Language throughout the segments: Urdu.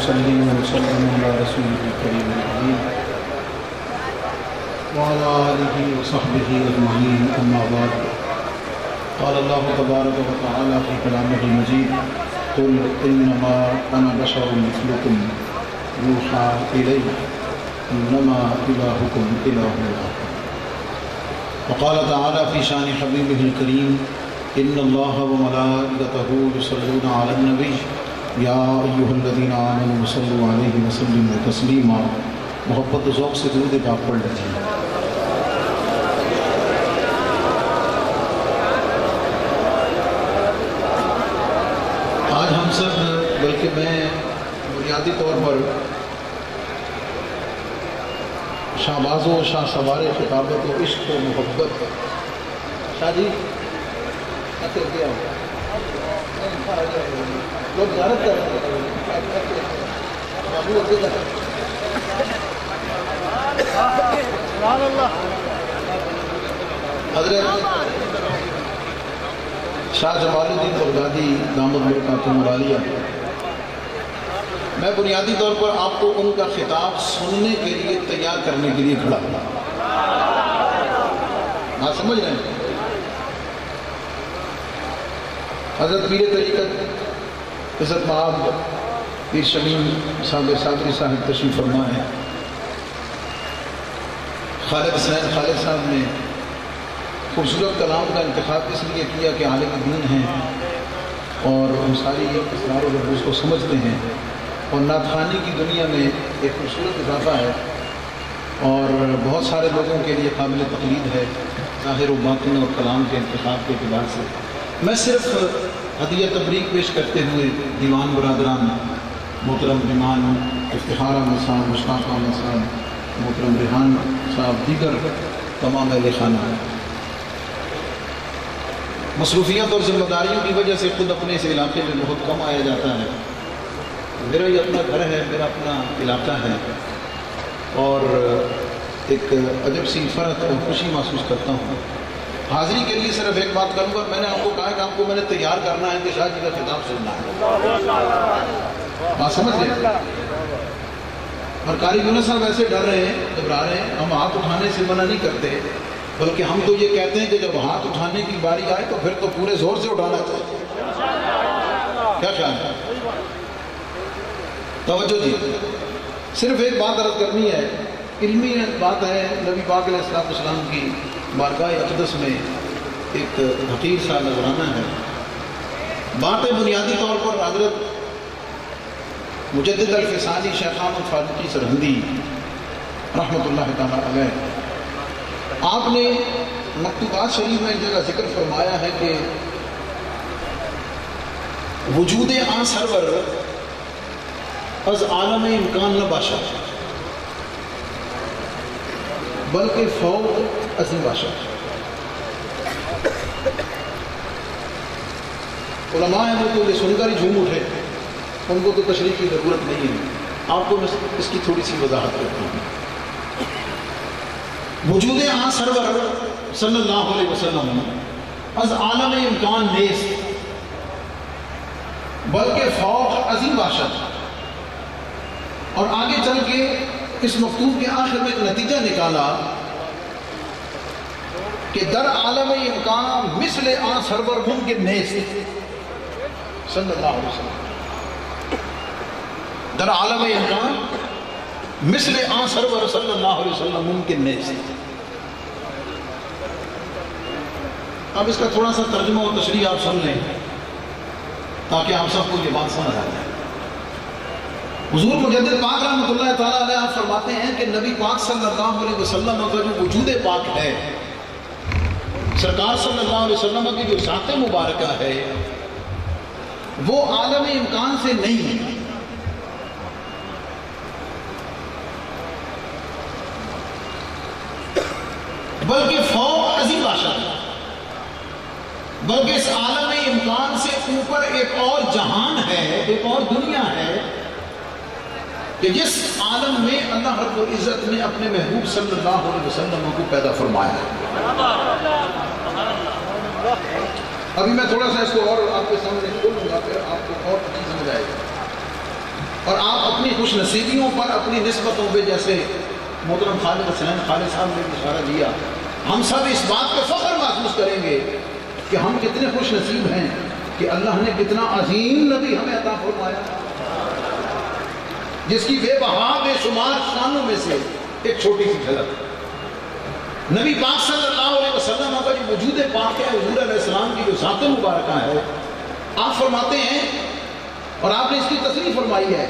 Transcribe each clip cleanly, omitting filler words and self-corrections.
نصلي ونسلم على رسوله الكريم الأمين وعلى آله وصحبه أجمعين أما بعد قال الله تبارك وتعالى في كلامه المجيد قل إنما أنا بشر مثلكم يوحى إلي إنما إلهكم إله واحد وقال تعالى في شان حبيبه الكريم إن الله وملائكته يصلون على النبي يا أيها الذين آمنوا صلوا عليه وسلموا تسليما محبت ذوق سے درود پاک پڑھ لیتے ہیں۔ آج ہم سب بلکہ میں بنیادی طور پر شاہباز و شاہ سوار خطابت و عشق و محبت شاہ جی لوگ زیارت کر رہے حضرت شاہ جمال الدین بغدادی دامت برکاتہم العالیہ، میں بنیادی طور پر آپ کو ان کا خطاب سننے کے لیے تیار کرنے کے لیے کھڑا ہوں۔ آپ سمجھ رہے ہیں؟ حضرت پیر طریقت عزت مآب پیر شمیم صاحب صادری صاحب تشریف فرما ہے۔ خالد حسین خالد صاحب نے خوبصورت کلام کا انتخاب اس لیے کیا کہ عالم دین ہیں اور ہم ساری اسرار و رموز کو سمجھتے ہیں، اور نعت خوانی کی دنیا میں ایک خوبصورت اضافہ ہے اور بہت سارے لوگوں کے لیے قابل تقلید ہے ظاہر و باطن اور کلام کے انتخاب کے اعتبار سے۔ میں صرف ہدیہ تبریک پیش کرتے ہوئے دیوان برادران محترم ایمان افتخار احمد صاحب، مشتاق احمد صاحب، محترم ریحان صاحب، دیگر تمام اہل خانہ، مصروفیت اور ذمہ داریوں کی وجہ سے خود اپنے اس علاقے میں بہت کم آیا جاتا ہے۔ میرا یہ اپنا گھر ہے، میرا اپنا علاقہ ہے، اور ایک عجب سی فرحت اور خوشی محسوس کرتا ہوں۔ حاضری کے لیے صرف ایک بات کروں گا، میں نے آپ کو کہا کہ آپ کو میں نے تیار کرنا ہے کہ شاہ جی کا خطاب سننا ہے۔ بات سمجھ گئے؟ اور قاری یونس صاحب ایسے ڈر رہے ہیں، گھبرا رہے ہیں۔ ہم ہاتھ اٹھانے سے منع نہیں کرتے، بلکہ ہم تو یہ کہتے ہیں کہ جب ہاتھ اٹھانے کی باری آئے تو پھر تو پورے زور سے اٹھانا چاہیے۔ کیا خیال ہے؟ توجہ جی، صرف ایک بات عرض کرنی ہے، علمی بات ہے۔ نبی پاک علیہ السلام کی بارگاہ اقدس میں ایک حقیر سا نذرانہ ہے۔ باتیں بنیادی طور پر حضرت مجدد الفسانی شیخ احمد فاروقی سرہندی رحمۃ اللہ تعالیٰ علیہ، آپ نے مکتوبات شریف میں ایک جگہ ذکر فرمایا ہے کہ وجود آن سرور از عالم امکان نہ باشد بلکہ فوق عظیم باشد۔ علماء ہیں وہ تو یہ سن کر ہی جھوم اٹھے، ان کو تو تشریح کی ضرورت نہیں ہے، آپ کو میں اس کی تھوڑی سی وضاحت کرتا ہوں۔ وجود آن سرور صلی اللہ علیہ وسلم از عالم امکان نیست بلکہ فوق عظیم باشد۔ اور آگے چل کے اس مکتوب کے آخر میں ایک نتیجہ نکالا کہ در عالم امکان مثل آن سرور ممکن نیست صلی اللہ علیہ وسلم۔ در عالم امکان مثل آن سرور صلی اللہ علیہ وسلم ممکن نیست۔ اب اس کا تھوڑا سا ترجمہ اور تشریح آپ سن لیں تاکہ آپ سب کو یہ بات سمجھ آ جائے۔ حضور مجدد پاک رحمۃ اللہ تعالیٰ علیہ آپ فرماتے ہیں کہ نبی پاک صلی اللہ علیہ وسلم کا جو وجود پاک ہے، سرکار صلی اللہ علیہ وسلم کی جو ذات مبارکہ ہے، وہ عالم امکان سے نہیں ہے، بلکہ فوق عظیم باشد، بلکہ اس عالم امکان سے اوپر ایک اور جہان ہے، ایک اور دنیا ہے کہ جس عالم میں اللہ رب العزت نے اپنے محبوب صلی اللہ علیہ وسلم کو پیدا فرمایا ہے۔ ابھی میں تھوڑا سا اس کو اور آپ کے سامنے کھولوں گا، پھر آپ کو اور چیز سمجھ آئے گی اور آپ اپنی خوش نصیبیوں پر، اپنی نسبتوں پہ، جیسے محترم خالد حسین خالد صاحب نے اشارہ دیا، ہم سب اس بات پہ فخر محسوس کریں گے کہ ہم کتنے خوش نصیب ہیں کہ اللہ نے کتنا عظیم نبی ہمیں عطا فرمایا، جس کی بے بہا بے شمار شانوں میں سے ایک چھوٹی سی جھلک نبی پاک صلی اللہ علیہ وسلم کا جو وجود پاک ہے، حضور علیہ السلام کی جو ذات مبارکہ ہے، آپ فرماتے ہیں اور آپ نے اس کی تصریح فرمائی ہے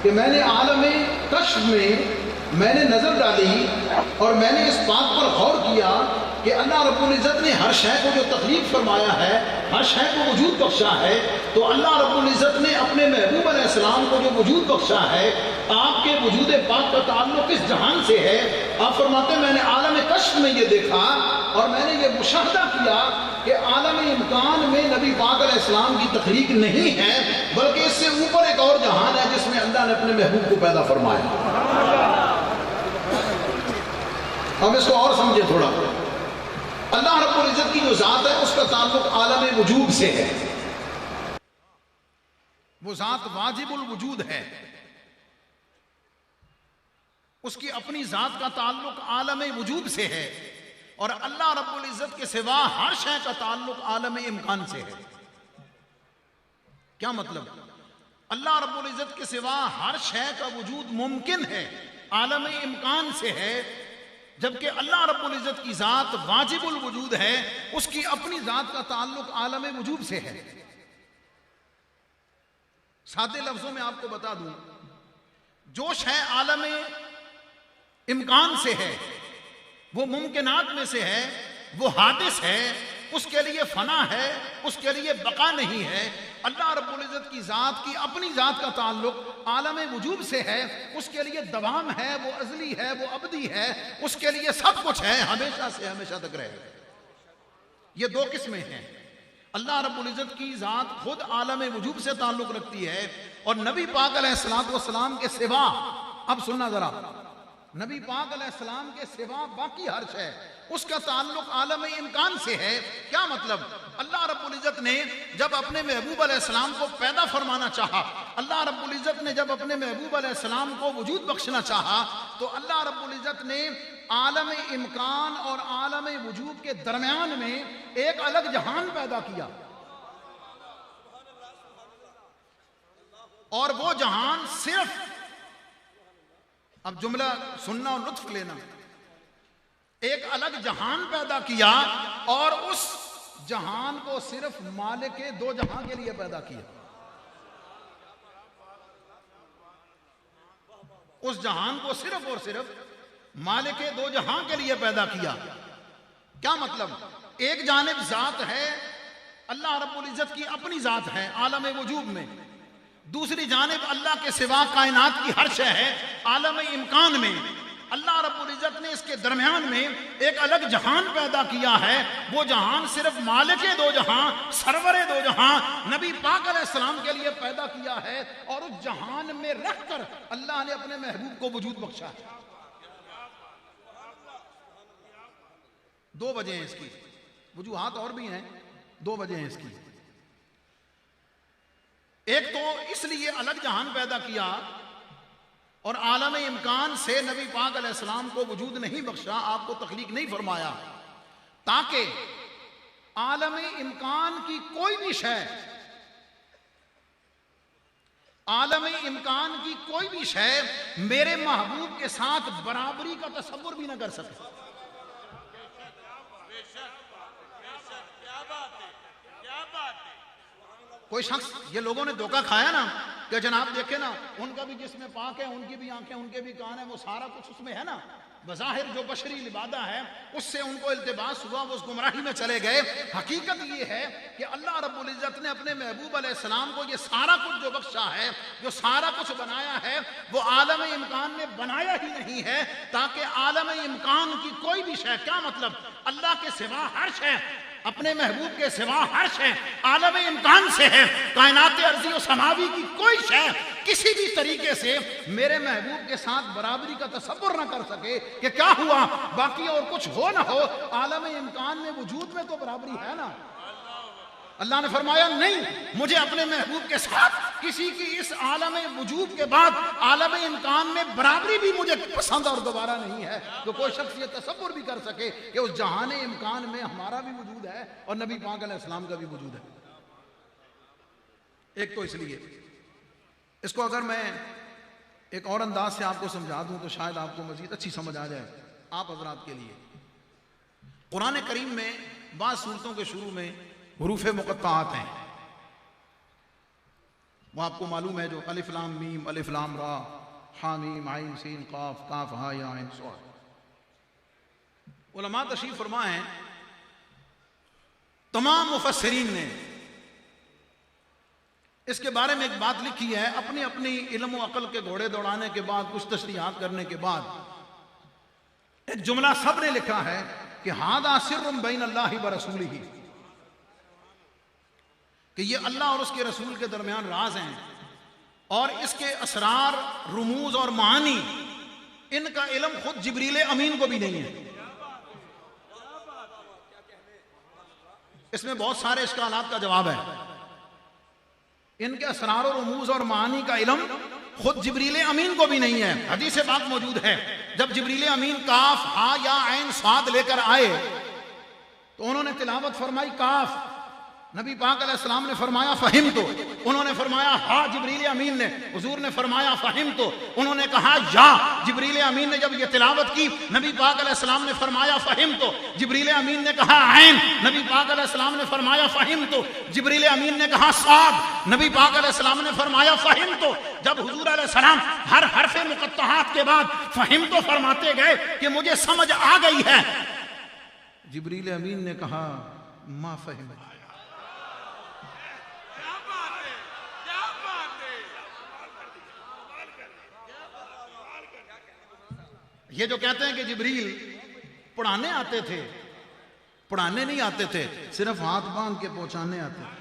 کہ میں نے عالم کشف میں نے نظر ڈالی اور میں نے اس بات پر غور کیا کہ اللہ رب العزت نے ہر شے کو جو تخلیق فرمایا ہے، ہر شے کو وجود بخشا ہے، تو اللہ رب العزت نے اپنے محبوب علیہ السلام کو جو وجود بخشا ہے، آپ کے وجود پاک کا تعلق کس جہان سے ہے؟ آپ فرماتے ہیں میں نے عالم کشف میں یہ دیکھا اور میں نے یہ مشاہدہ کیا کہ عالم امکان میں نبی پاک علیہ السلام کی تخلیق نہیں ہے، بلکہ اس سے اوپر ایک اور جہان ہے جس میں اللہ نے اپنے محبوب کو پیدا فرمایا۔ ہم اس کو اور سمجھیں تھوڑا، اللہ رب العزت کی جو ذات ہے اس کا تعلق عالم وجود سے ہے، وہ ذات واجب الوجود ہے، اس کی اپنی ذات کا تعلق عالم وجود سے ہے، اور اللہ رب العزت کے سوا ہر شے کا تعلق عالم امکان سے ہے۔ کیا مطلب؟ اللہ رب العزت کے سوا ہر شے کا وجود ممکن ہے، عالم امکان سے ہے، جبکہ اللہ رب العزت کی ذات واجب الوجود ہے، اس کی اپنی ذات کا تعلق عالم وجود سے ہے۔ سادے لفظوں میں آپ کو بتا دوں، جو شے عالم امکان سے ہے، وہ ممکنات میں سے ہے، وہ حادث ہے، اس کے لیے فنا ہے، اس کے لیے بقا نہیں ہے۔ اللہ رب العزت کی ذات کی اپنی ذات کا تعلق عالم وجود سے ہے، اس کے لیے دوام ہے، وہ ازلی ہے، وہ ابدی ہے، اس کے لیے سب کچھ ہے، ہمیشہ سے ہمیشہ تک رہے۔ یہ دو قسمیں ہیں۔ اللہ رب العزت کی ذات خود عالم وجود سے تعلق رکھتی ہے، اور نبی پاک علیہ السلام کے سوا، اب سننا ذرا، نبی پاک علیہ السلام کے سوا باقی ہر شے اس کا تعلق عالم امکان سے ہے۔ کیا مطلب؟ اللہ رب العزت نے جب اپنے محبوب علیہ السلام کو پیدا فرمانا چاہا، اللہ رب العزت نے جب اپنے محبوب علیہ السلام کو وجود بخشنا چاہا، تو اللہ رب العزت نے عالم امکان اور عالم وجود کے درمیان میں ایک الگ جہان پیدا کیا، اور وہ جہان صرف، اب جملہ سننا اور لطف لینا، ایک الگ جہان پیدا کیا اور اس جہان کو صرف مالک دو جہاں کے لیے پیدا کیا۔ اس جہان کو صرف اور صرف مالک دو جہاں کے لیے پیدا کیا۔ کیا مطلب؟ ایک جانب ذات ہے، اللہ رب العزت کی اپنی ذات ہے عالم وجود میں، دوسری جانب اللہ کے سوا کائنات کی ہر شے ہے عالم امکان میں۔ اللہ رب العزت نے اس کے درمیان میں ایک الگ جہان پیدا کیا ہے، وہ جہان صرف مالک دو جہاں، سرور دو جہاں نبی پاک علیہ السلام کے لیے پیدا کیا ہے، اور اس جہان میں رکھ کر اللہ نے اپنے محبوب کو وجود بخشا ہے۔ دو وجہ ہیں اس کی، وجوہات اور بھی ہیں، دو وجہ ہیں اس کی۔ ایک تو اس لیے الگ جہان پیدا کیا اور عالم امکان سے نبی پاک علیہ السلام کو وجود نہیں بخشا، آپ کو تخلیق نہیں فرمایا، تاکہ عالم امکان کی کوئی بھی شے، عالم امکان کی کوئی بھی شے میرے محبوب کے ساتھ برابری کا تصور بھی نہ کر سکے۔ کوئی شخص، یہ لوگوں نے دھوکہ کھایا نا کہ جناب دیکھیں نا، ان کا بھی جسم پاک ہے، ان کی بھی آنکھیں، ان کے بھی کان ہیں، وہ سارا کچھ اس میں ہے نا، بظاہر جو بشری لبادہ ہے اس سے ان کو التباس ہوا، وہ اس گمراہی میں چلے گئے۔ حقیقت یہ ہے کہ اللہ رب العزت نے اپنے محبوب علیہ السلام کو یہ سارا کچھ جو بخشا ہے، جو سارا کچھ بنایا ہے، وہ عالم امکان میں بنایا ہی نہیں ہے تاکہ عالم امکان کی کوئی بھی شے، کیا مطلب؟ اللہ کے سوا ہر شے، اپنے محبوب کے سوا ہر شے عالم امکان سے ہے۔ کائنات ارضی و سماوی کی کوئی شے کسی بھی طریقے سے میرے محبوب کے ساتھ برابری کا تصور نہ کر سکے کہ کیا ہوا، باقی اور کچھ ہو نہ ہو، عالم امکان میں وجود میں تو برابری ہے نا۔ اللہ نے فرمایا نہیں، مجھے اپنے محبوب کے ساتھ کسی کی اس عالم وجود کے بعد عالم امکان میں برابری بھی مجھے پسند اور دوبارہ نہیں ہے. تو کوئی شخص یہ تصور بھی کر سکے کہ اس جہان امکان میں ہمارا بھی وجود ہے اور نبی پاک علیہ السلام کا بھی وجود ہے. ایک تو اس لیے اس کو اگر میں ایک اور انداز سے آپ کو سمجھا دوں تو شاید آپ کو مزید اچھی سمجھ آ جائے آپ حضرات کے لیے. قرآن کریم میں بعض صورتوں کے شروع میں حروف مقطعات ہیں. وہ آپ کو معلوم ہے جو الف لام میم، الف لام را، حا میم عین سین قاف، کاف ہا یا عین صاد. علماء تشریف فرما ہیں، تمام مفسرین نے اس کے بارے میں ایک بات لکھی ہے. اپنی اپنی علم و عقل کے گھوڑے دوڑانے کے بعد، کچھ تشریحات کرنے کے بعد ایک جملہ سب نے لکھا ہے کہ ھذا سر بین اللہ و رسولہ، کہ یہ اللہ اور اس کے رسول کے درمیان راز ہیں اور اس کے اسرار، رموز اور معانی ان کا علم خود جبریل امین کو بھی نہیں ہے. اس میں بہت سارے اشکالات کا جواب ہے. ان کے اسرار و رموز اور معانی کا علم خود جبریل امین کو بھی نہیں ہے. حدیث پاک موجود ہے، جب جبریل امین کاف ہا یا عین صاد لے کر آئے تو انہوں نے تلاوت فرمائی کاف، نبی پاک علیہ السلام نے فرمایا فہم تو، انہوں نے فرمایا ہا، جبریل امین نے، حضور نے فرمایا فہم تو، انہوں نے کہا یا، جبریل امین نے جب یہ تلاوت کی نبی پاک علیہ السلام نے فرمایا فہم تو، جبریل امین نے کہا عین، نبی پاک علیہ السلام نے فرمایا فہم تو، جبریل امین نے کہا صاد، نبی پاک علیہ السلام نے فرمایا فہم تو. جب حضور علیہ السلام ہر حرف مقطعات کے بعد فہم تو فرماتے گئے کہ مجھے سمجھ آ گئی ہے، جبریل امین نے کہا ما فہم. یہ جو کہتے ہیں کہ جبریل پڑھانے آتے تھے، پڑھانے نہیں آتے تھے، صرف ہاتھ باندھ کے پہنچانے آتے تھے.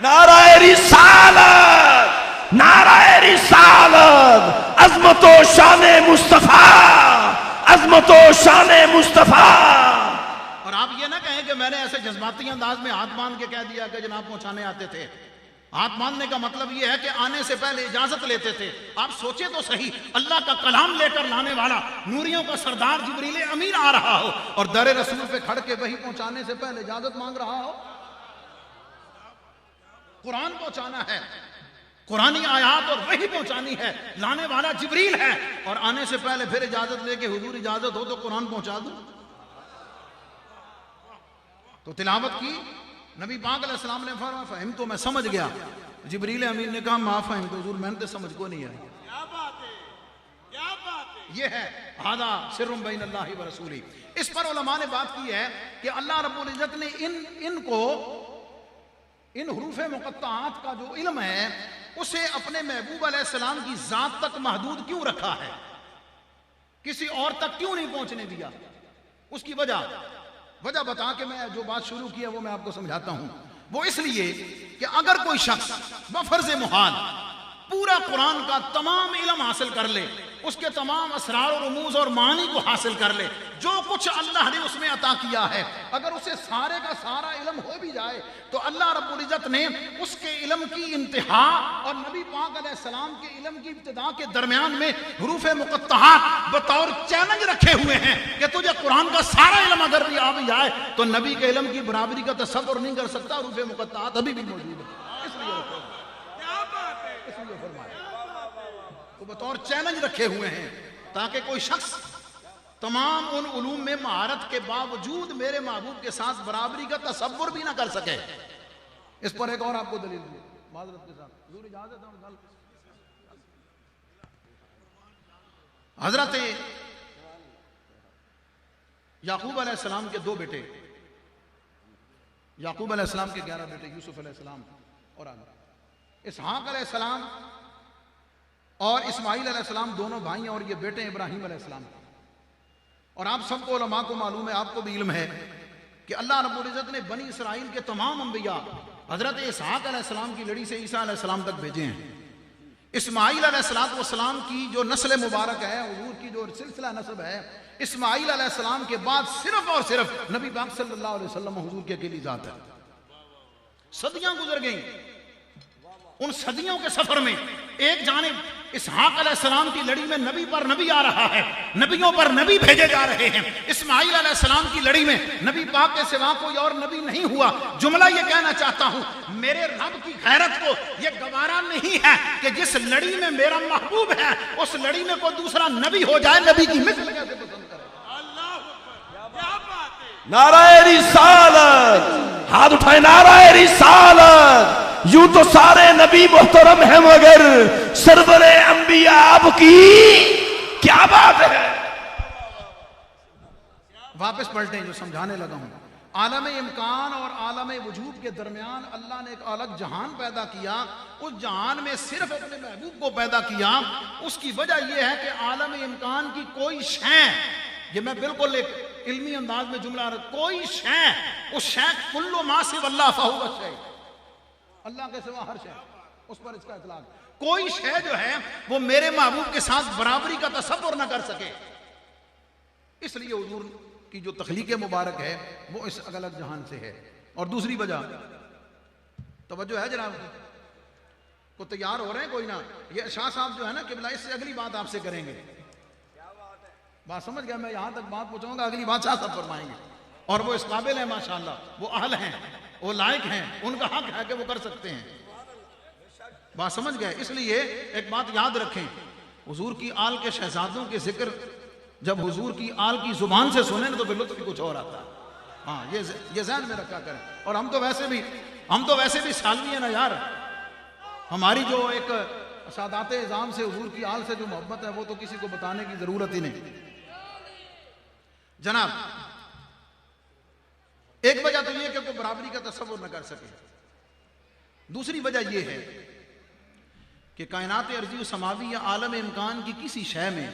نعرہ رسالت، نعرہ رسالت، عظمت و شان مصطفیٰ، عظمت و شان مصطفیٰ. اور آپ یہ نہ کہیں کہ میں نے ایسے جذباتی انداز میں ہاتھ باندھ کے کہہ دیا کہ جناب پہنچانے آتے تھے. ہاتھ باندھنے کا مطلب یہ ہے کہ آنے سے پہلے اجازت لیتے تھے. آپ سوچیں تو صحیح، اللہ کا کلام لے کر لانے والا نوریوں کا سردار جبریل امین آ رہا ہو اور در رسول پہ کھڑ کے وہی پہنچانے سے پہلے اجازت مانگ رہا ہو. قرآن پہنچانا ہے، قرآنی آیات اور وحی پہنچانی ہے، لانے والا جبریل ہے، اور آنے سے پہلے پھر اجازت لے کے حضور اجازت ہو تو قرآن پہنچا دوں. تو تلاوت کی، نبی پاک علیہ السلام نے فرمایا فہم تو، میں سمجھ گیا. جبریل امین نے کہا ما فہم تو، حضور میں نے سمجھ کو نہیں آئی. یہ ہے ھذا سر بین اللہ و رسولہ. اس پر علماء نے بات کی ہے کہ اللہ رب العزت نے ان کو، ان حروف مقطعات کا جو علم ہے اسے اپنے محبوب علیہ السلام کی ذات تک محدود کیوں رکھا ہے، کسی اور تک کیوں نہیں پہنچنے دیا. اس کی وجہ بتا کے میں جو بات شروع کی ہے وہ میں آپ کو سمجھاتا ہوں. وہ اس لیے کہ اگر کوئی شخص بفرض محال پورا قرآن کا تمام علم حاصل کر لے، اس کے تمام اسرار و رموز اور معانی کو حاصل کر لے، جو کچھ اللہ نے اس میں عطا کیا ہے، اگر اسے سارے کا سارا علم ہو بھی جائے تو اللہ رب العزت نے اس کے علم کی انتہا اور نبی پاک علیہ السلام کے علم کی ابتدا کے درمیان میں حروف مقطعات بطور چیلنج رکھے ہوئے ہیں کہ تجھے قرآن کا سارا علم اگر بھی آ بھی جائے تو نبی کے علم کی برابری کا تصور نہیں کر سکتا. حروف مقطعات ابھی بھی موجود ہے، اس لیے تو بطور چیلنج رکھے ہوئے ہیں تاکہ کوئی شخص تمام ان علوم میں مہارت کے باوجود میرے محبوب کے ساتھ برابری کا تصور بھی نہ کر سکے. اس پر ایک اور آپ کو دلیل دی معذرت کے ساتھ، حضور اجازت ہے. حضرت یعقوب علیہ السلام کے دو بیٹے، یعقوب علیہ السلام کے 11 بیٹے، یوسف علیہ السلام اور آگے اسحاق علیہ السلام اور اسماعیل علیہ السلام دونوں بھائی ہیں، اور یہ بیٹے ابراہیم علیہ السلام. اور آپ سب کو علماء کو معلوم ہے، آپ کو بھی علم ہے کہ اللہ رب العزت نے بنی اسرائیل کے تمام انبیاء حضرت اسحاق علیہ السلام کی لڑی سے عیسیٰ علیہ السلام تک بھیجے ہیں. اسماعیل علیہ السلام کی جو نسل مبارک ہے، حضور کی جو سلسلہ نسب ہے، اسماعیل علیہ السلام کے بعد صرف اور صرف نبی پاک صلی اللہ علیہ وسلم حضور کے اکیلی ذات ہے۔ صدیاں گزر گئیں، ان صدیوں کے سفر میں ایک جانب اسحاق علیہ السلام کی لڑی میں نبی پر نبی آ رہا ہے، نبیوں پر نبی بھیجے جا رہے ہیں۔ اسماعیل علیہ السلام کی لڑی میں نبی پاک کے سوا کوئی اور نبی نہیں ہوا۔ جملہ یہ کہنا چاہتا ہوں، میرے رب کی غیرت کو یہ گوارا نہیں ہے کہ جس لڑی میں میرا محبوب ہے اس لڑی میں کوئی دوسرا نبی ہو جائے، نبی کی مثل کیسے پسند کرے۔ نعرہ رسالت، ہاتھ اٹھائے، نعرہ رسالت۔ یوں تو سارے نبی محترم ہیں مگر سرور انبیاء آپ کی کیا بات ہے۔ واپس پلٹیں، جو سمجھانے لگا ہوں، عالم امکان اور عالم وجود کے درمیان اللہ نے ایک الگ جہان پیدا کیا، اس جہان میں صرف اپنے محبوب کو پیدا کیا۔ اس کی وجہ یہ ہے کہ عالم امکان کی کوئی شے، یہ میں بالکل ایک علمی انداز میں جملہ رہا، کوئی شے، اس شے کل ما سوی اللہ فہو الشیء، اللہ کے سوا ہر شے، اس پر اس کا اطلاق، کوئی شے جو ہے وہ میرے محبوب کے ساتھ برابری کا تصور نہ کر سکے۔ اس لیے حضور کی جو تخلیق مبارک ہے وہ اس الگ جہان سے ہے۔ اور دوسری وجہ، توجہ ہے جناب کو، تیار ہو رہے ہیں کوئی نہ؟ یہ شاہ صاحب جو ہے نا قبلہ، اس سے اگلی بات آپ سے کریں گے، بات سمجھ گیا، میں یہاں تک بات پہنچاؤں گا، اگلی بات شاہ صاحب فرمائیں گے، اور وہ اس قابل ہیں ماشاءاللہ، وہ اہل ہیں، وہ لائق ہیں، ان کا حق ہے کہ وہ کر سکتے ہیں، بات سمجھ گئے۔ اس لیے ایک بات یاد رکھیں، حضور کی آل کے شہزادوں کے ذکر جب حضور کی آل کی زبان سے سنیں تو پھر لطف بھی کچھ اور آتا ہے۔ ہاں، یہ ذہن میں رکھا کریں۔ اور ہم تو ویسے بھی سالوی ہیں نا یار، ہماری جو ایک سادات اعظام سے حضور کی آل سے جو محبت ہے وہ تو کسی کو بتانے کی ضرورت ہی نہیں۔ جناب، ایک وجہ تو یہ کہ کوئی برابری کا تصور نہ کر سکے، دوسری وجہ یہ ہے کہ کائنات ارضی و سماوی یا عالم امکان کی کسی شے میں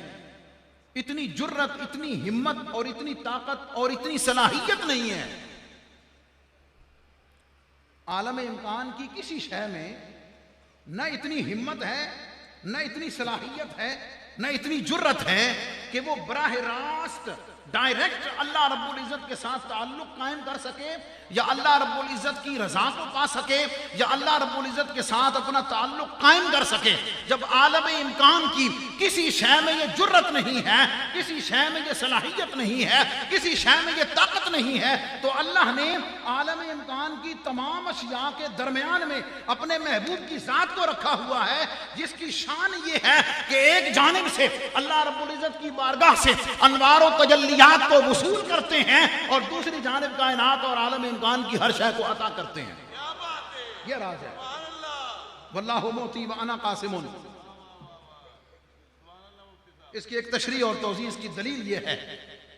اتنی جرت، اتنی ہمت اور اتنی طاقت اور اتنی صلاحیت نہیں ہے۔ عالم امکان کی کسی شے میں نہ اتنی ہمت ہے، نہ اتنی صلاحیت ہے، نہ اتنی جرت ہے کہ وہ براہ راست ڈائریکٹ اللہ رب العزت کے ساتھ تعلق قائم کر سکے، یا اللہ رب العزت کی رضا کو پا سکے، یا اللہ رب العزت کے ساتھ اپنا تعلق قائم کر سکے۔ جب عالم امکان کی کسی شے میں یہ جرت نہیں ہے، کسی شے میں یہ صلاحیت نہیں ہے، کسی شے میں یہ طاقت نہیں ہے، تو اللہ نے عالم امکان کی تمام اشیاء کے درمیان میں اپنے محبوب کی ذات کو رکھا ہوا ہے، جس کی شان یہ ہے کہ ایک جانب سے اللہ رب العزت کی بارگاہ سے انوار و تجلیات کو وصول کرتے ہیں، اور دوسری جانب کائنات اور عالم امکان کی ہر شے کو عطا کرتے ہیں۔ یہ راز ہے، واللہ موتی وانا قاسم۔ اس کی ایک تشریح اور توضیح، اس کی دلیل یہ ہے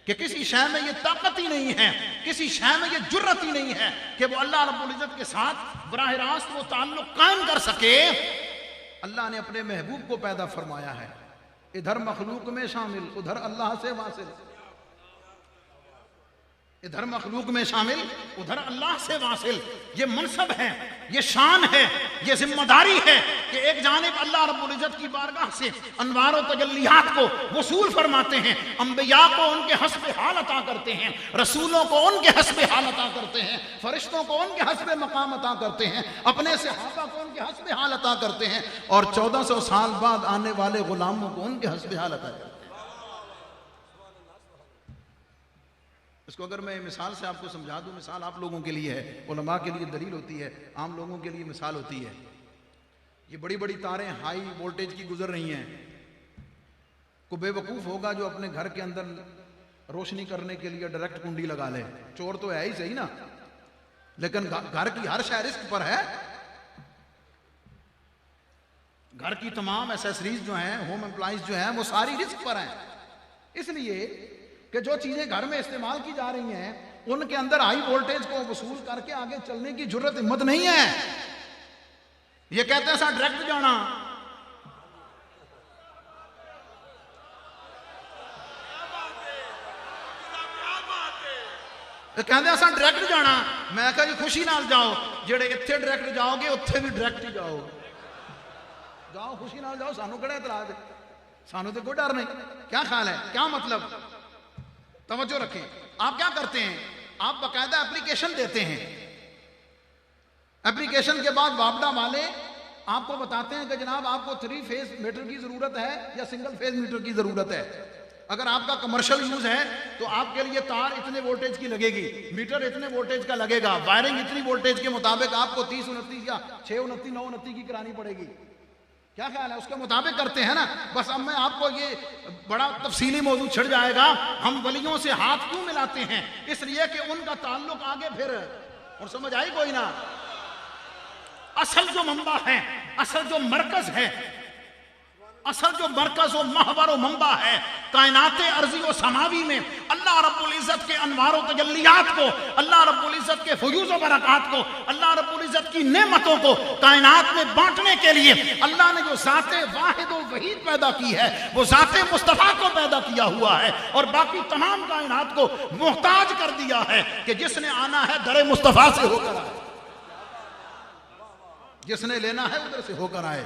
کہ کسی شے میں یہ طاقت ہی نہیں ہے، کسی شے میں یہ جرت ہی نہیں ہے کہ وہ اللہ رب العزت کے ساتھ براہ راست وہ تعلق قائم کر سکے۔ اللہ نے اپنے محبوب کو پیدا فرمایا ہے، ادھر مخلوق میں شامل، ادھر اللہ سے واصل، ادھر مخلوق میں شامل، ادھر اللہ سے واصل۔ یہ منصب ہے، یہ شان ہے، یہ ذمہ داری ہے کہ ایک جانب اللہ رب العزت کی بارگاہ سے انوار و تجلیات کو وصول فرماتے ہیں، انبیاء کو ان کے حسب حال عطا کرتے ہیں، رسولوں کو ان کے حسب حال عطا کرتے ہیں، فرشتوں کو ان کے حسب مقام عطا کرتے ہیں، اپنے صحابہ کو ان کے حسب حال عطا کرتے ہیں، اور 1400 سال بعد آنے والے غلاموں کو ان کے حسب حال عطا کرتے ہیں۔ اس کو اگر میں مثال سے آپ کو سمجھا دوں، مثال آپ لوگوں کے لیے ہے، علماء کے لیے دلیل ہوتی ہے، عام لوگوں کے لیے مثال ہوتی ہے۔ یہ بڑی بڑی تاریں ہائی وولٹیج کی گزر رہی ہیں، کوئی بے وقوف ہوگا جو اپنے گھر کے اندر روشنی کرنے کے لیے ڈائریکٹ کنڈی لگا لے، چور تو ہے ہی صحیح نا، لیکن گھر کی ہر شے رزق پر ہے، گھر کی تمام ایسیسریز جو ہیں، ہوم امپلائیز جو ہیں، وہ ساری رزق پر ہیں۔ اس لیے کہ جو چیزیں گھر میں استعمال کی جا رہی ہیں ان کے اندر ہائی وولٹیج کو وصول کر کے آگے چلنے کی جرت ہمت نہیں ہے۔ یہ کہتے ہیں سا ڈائریکٹ جانا، کہتے ہیں سا ڈائریکٹ جانا، میں کہا جی خوشی نال جاؤ، جڑے اتھے ڈائریکٹ جاؤ گے اتھے بھی ڈائریکٹ ہی جاؤ۔ جاؤ خوشی نال جاؤ, سانو کہڑا اعتراض ہے, سانو تو کوئی ڈر نہیں. کیا خیال ہے, کیا مطلب؟ توجہ رکھیں. آپ کیا کرتے ہیں, آپ باقاعدہ اپلیکیشن دیتے ہیں, اپلیکیشن کے بعد وابڈا والے آپ کو بتاتے ہیں کہ جناب آپ کو 3 فیز میٹر کی ضرورت ہے یا سنگل فیز میٹر کی ضرورت ہے. اگر آپ کا کمرشل یوز ہے تو آپ کے لیے تار اتنے وولٹیج کی لگے گی, میٹر اتنے وولٹیج کا لگے گا, وائرنگ اتنی وولٹیج کے مطابق آپ کو 30 29 یا 6 29 9 29 کی کرانی پڑے گی. کیا خیال ہے, اس کے مطابق کرتے ہیں نا. بس اب میں آپ کو یہ بڑا تفصیلی موضوع چھڑ جائے گا. ہم ولیوں سے ہاتھ کیوں ملاتے ہیں؟ اس لیے کہ ان کا تعلق آگے پھر, اور سمجھ آئی کوئی نہ؟ اصل جو منبع ہے, اصل جو مرکز ہے, اصل جو مرکز و محور و منبع ہے کائنات ارضی و سماوی میں, اللہ رب العزت کے انوار و تجلیات کو, اللہ رب العزت کے فیوز و برکات کو, اللہ رب العزت کی نعمتوں کو کائنات میں بانٹنے کے لیے اللہ نے جو ذات واحد و وحید پیدا کی ہے وہ ذات مصطفیٰ کو پیدا کیا ہوا ہے, اور باقی تمام کائنات کو محتاج کر دیا ہے کہ جس نے آنا ہے در مصطفیٰ سے ہو کر آئے, جس نے لینا ہے ادھر سے ہو کر آئے.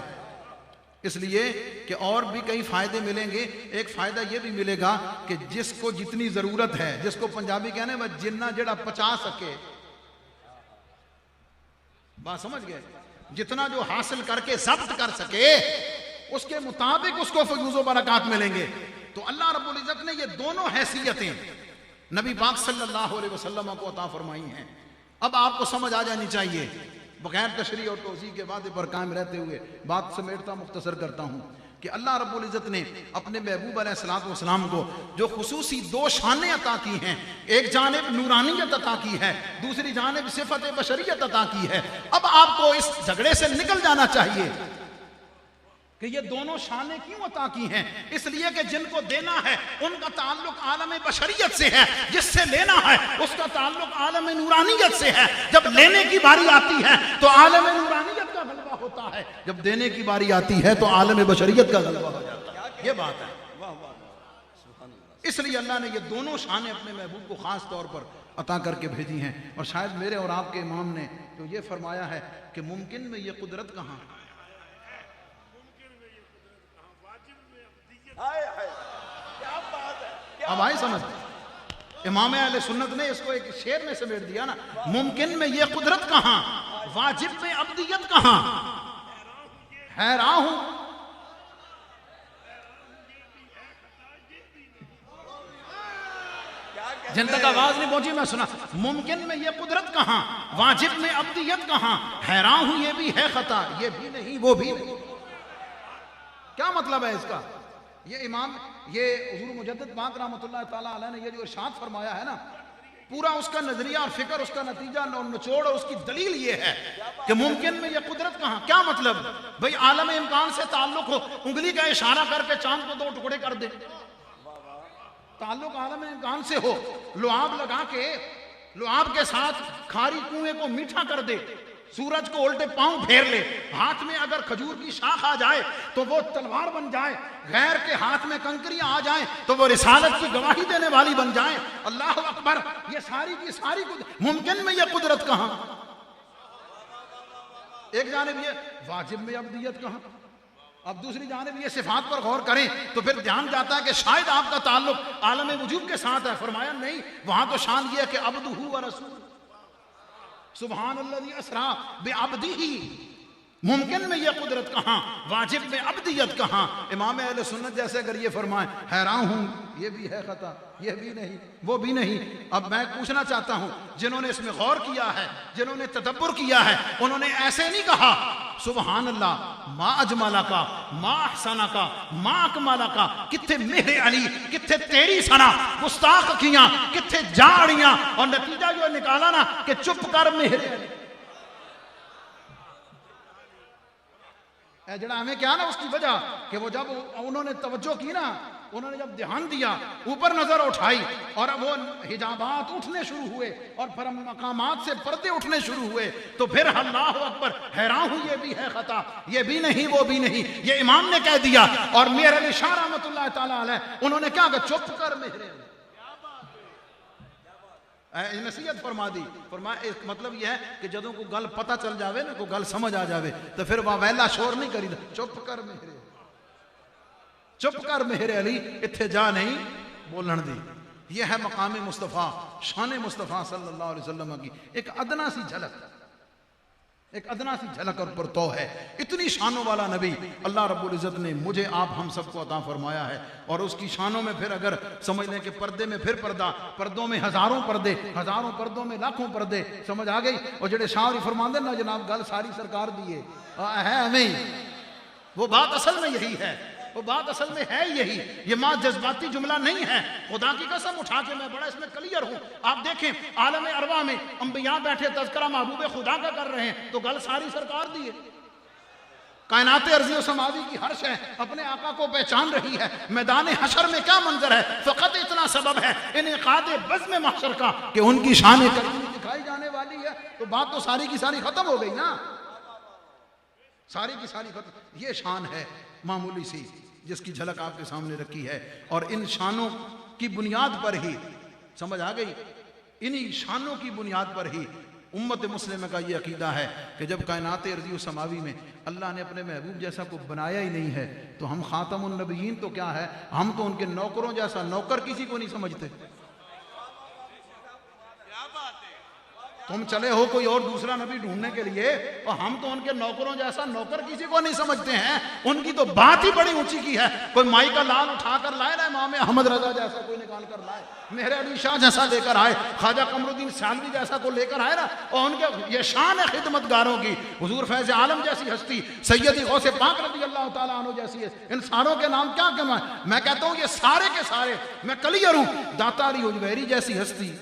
اس لیے کہ اور بھی کئی فائدے ملیں گے. ایک فائدہ یہ بھی ملے گا کہ جس کو جتنی ضرورت ہے, جس کو پنجابی کہنے وہ جنہ جڑا پچا سکے, بات سمجھ گئے, جتنا جو حاصل کر کے ضبط کر سکے اس کے مطابق اس کو فیوز و برکات ملیں گے. تو اللہ رب العزت نے یہ دونوں حیثیتیں نبی پاک صلی اللہ علیہ وسلم کو عطا فرمائی ہیں. اب آپ کو سمجھ آ جانی چاہیے, بغیر تشریح اور توضیح کے وعدے پر قائم رہتے ہوئے بات سمیٹتا مختصر کرتا ہوں کہ اللہ رب العزت نے اپنے محبوب علیہ الصلوۃ والسلام کو جو خصوصی 2 شانیں عطا کی ہیں, ایک جانب نورانیت عطا کی ہے, دوسری جانب صفت بشریت عطا کی ہے. اب آپ کو اس جھگڑے سے نکل جانا چاہیے کہ یہ دونوں شانیں کیوں عطا کی ہیں. اس لیے کہ جن کو دینا ہے ان کا تعلق عالم بشریت سے ہے, جس سے لینا ہے اس کا تعلق عالم نورانیت سے ہے. جب لینے کی باری آتی ہے تو عالم نورانیت کا غلبہ ہوتا ہے, جب دینے کی باری آتی ہے تو عالم بشریت کا غلبہ ہو جاتا ہے. یہ بات ہے. اس لیے اللہ نے یہ دونوں شانیں اپنے محبوب کو خاص طور پر عطا کر کے بھیجی ہیں. اور شاید میرے اور آپ کے امام نے جو یہ فرمایا ہے کہ ممکن میں یہ قدرت کہاں, اب آئی سمجھ. امام اہل سنت نے اس کو ایک شعر میں سمیٹ دیا نا, ممکن میں یہ قدرت کہاں, واجب میں عبدیت کہاں, حیران ہوں. جن تک آواز نہیں پہنچی میں سنا, ممکن میں یہ قدرت کہاں, واجب میں عبدیت کہاں, حیران ہوں یہ بھی ہے خطا, یہ بھی نہیں وہ بھی نہیں. کیا مطلب ہے اس کا؟ یہ امام, یہ حضور مجدد پاک رحمۃ اللہ تعالیٰ علیہ نے یہ جو ارشاد فرمایا ہے نا, پورا اس کا نظریہ اور فکر, اس کا نتیجہ اور نچوڑ اور اس کی دلیل یہ ہے کہ ممکن میں یہ قدرت کہاں. کیا مطلب بھئی, عالم امکان سے تعلق ہو, انگلی کا اشارہ کر کے چاند کو 2 ٹکڑے کر دے, تعلق عالم امکان سے ہو, لعاب لگا کے لعاب کے ساتھ کھاری کنویں کو میٹھا کر دے, سورج کو الٹے پاؤں پھیر لے, ہاتھ میں اگر کھجور کی شاخ آ جائے تو وہ تلوار بن جائے, غیر کے ہاتھ میں کنکریاں آ جائیں تو وہ رسالت کی گواہی دینے والی بن جائیں. اللہ اکبر. یہ ساری کی ساری ممکن میں یہ قدرت کہاں. ایک جانب یہ واجب میں عبدیت کہاں, اب دوسری جانب یہ صفات پر غور کریں تو پھر دھیان جاتا ہے کہ شاید آپ کا تعلق عالم وجود کے ساتھ ہے. فرمایا نہیں, وہاں تو شان یہ ہے کہ عبدہ و رسول, سبحان الذی اسریٰ بعبدہ. ممکن میں یہ قدرت کہاں, واجب میں عبدیت کہاں. امام اہل سنت جیسے اگر یہ فرمائیں, حیران ہوں یہ بھی ہے خطا, یہ بھی نہیں وہ بھی نہیں. اب میں پوچھنا چاہتا ہوں, جنہوں نے اس میں غور کیا ہے, جنہوں نے تدبر کیا ہے, انہوں نے ایسے نہیں کہا سبحان اللہ ما اجمالہ کا, ما احسانہ کا, ما اکمالہ کا, کتھے مہر علی, کتھے تیری سنا, گستاخ کیاں, کتھے جاڑیاں, اور نتیجہ جو نکالا نا کہ چپ کر مہر علی. اے جڑا ہمیں کیا نا اس کی وجہ کہ وہ جب انہوں نے توجہ کی نا, انہوں نے جب دھیان دیا, اوپر نظر اٹھائی, اور وہ حجابات اٹھنے شروع ہوئے اور پھر مقامات سے پردے اٹھنے شروع ہوئے, تو پھر اللہ اکبر, حیران ہوں یہ بھی ہے خطا, یہ بھی نہیں وہ بھی نہیں. یہ امام نے کہہ دیا. اور میر علی شاہ رحمۃ اللہ تعالیٰ علیہ انہوں نے کیا کہ چپ کر مہر علی. نصیحت فرما دی. فرمایا ایک مطلب یہ ہے کہ جدوں کو گل پتہ چل جاوے نا, کو گل سمجھ آ جاوے تو پھر وہ ویلا شور نہیں کری دا. چپ کر میرے, چپ کر میرے علی, اتھے جا نہیں بولن دی. یہ ہے مقام مصطفیٰ, شان مصطفیٰ صلی اللہ علیہ وسلم کی ایک ادنا سی جھلک, ایک ادنا سی جھلک اور پرتو ہے. اتنی شانوں والا نبی اللہ رب العزت نے مجھے آپ ہم سب کو عطا فرمایا ہے. اور اس کی شانوں میں پھر اگر سمجھ لیں کہ پردے میں پھر پردہ, پردوں میں ہزاروں پردے, ہزاروں پردوں میں لاکھوں پردے, سمجھ آ گئی. اور جڑے شاعری فرماندے نا جناب گل ساری سرکار دی ہے نہیں, وہ بات اصل میں یہی ہے, وہ بات اصل میں ہے یہی. یہ ماں جذباتی جملہ نہیں ہے, خدا کی قسم اٹھا کے میں بڑا اس میں کلیئر ہوں. آپ دیکھیں عالم ارواح میں انبیاء بیٹھے تذکرہ محبوب خدا کا کر رہے ہیں تو گل ساری سرکار دی ہے. کائنات ارضی و سماوی کی ہر شے اپنے آقا کو پہچان رہی ہے. میدان حشر میں کیا منظر ہے, فقط اتنا سبب ہے انعقاد بزم محشر کا کہ ان کی شان کریمی دکھائی جانے والی ہے. تو بات تو ساری کی ساری ختم ہو گئی نا, ساری کی ساری ختم. یہ شان ہے معمولی سی جس کی جھلک آپ کے سامنے رکھی ہے. اور ان شانوں کی بنیاد پر ہی, سمجھ آ گئی, انہی شانوں کی بنیاد پر ہی امت مسلمہ کا یہ عقیدہ ہے کہ جب کائنات ارضی و سماوی میں اللہ نے اپنے محبوب جیسا کو بنایا ہی نہیں ہے تو ہم خاتم النبیین تو کیا ہے, ہم تو ان کے نوکروں جیسا نوکر کسی کو نہیں سمجھتے. تم چلے ہو کوئی اور دوسرا نبی ڈھونڈنے کے لیے اور ہم تو ان کے نوکروں جیسا نوکر کسی کو نہیں سمجھتے ہیں. ان کی تو بات ہی بڑی اونچی کی ہے. کوئی مائی کا لال اٹھا کر لائے نا, امام احمد رضا جیسا کوئی نکال کر لائے, میرے علی شاہ جیسا لے کر آئے, خواجہ قمر الدین سالوی جیسا کو لے کر آئے نا, اور ان کے یہ شان ہے خدمتگاروں کی. حضور فیض عالم جیسی ہستی, سیدی غوث پاک رضی اللہ تعالیٰ عنہ جیسی ہے, ان ساروں کے نام کیا کہنا ہے. میں کہتا ہوں یہ سارے کے سارے, میں کلیئر ہوں, داتا علی اجویری جیسی ہستی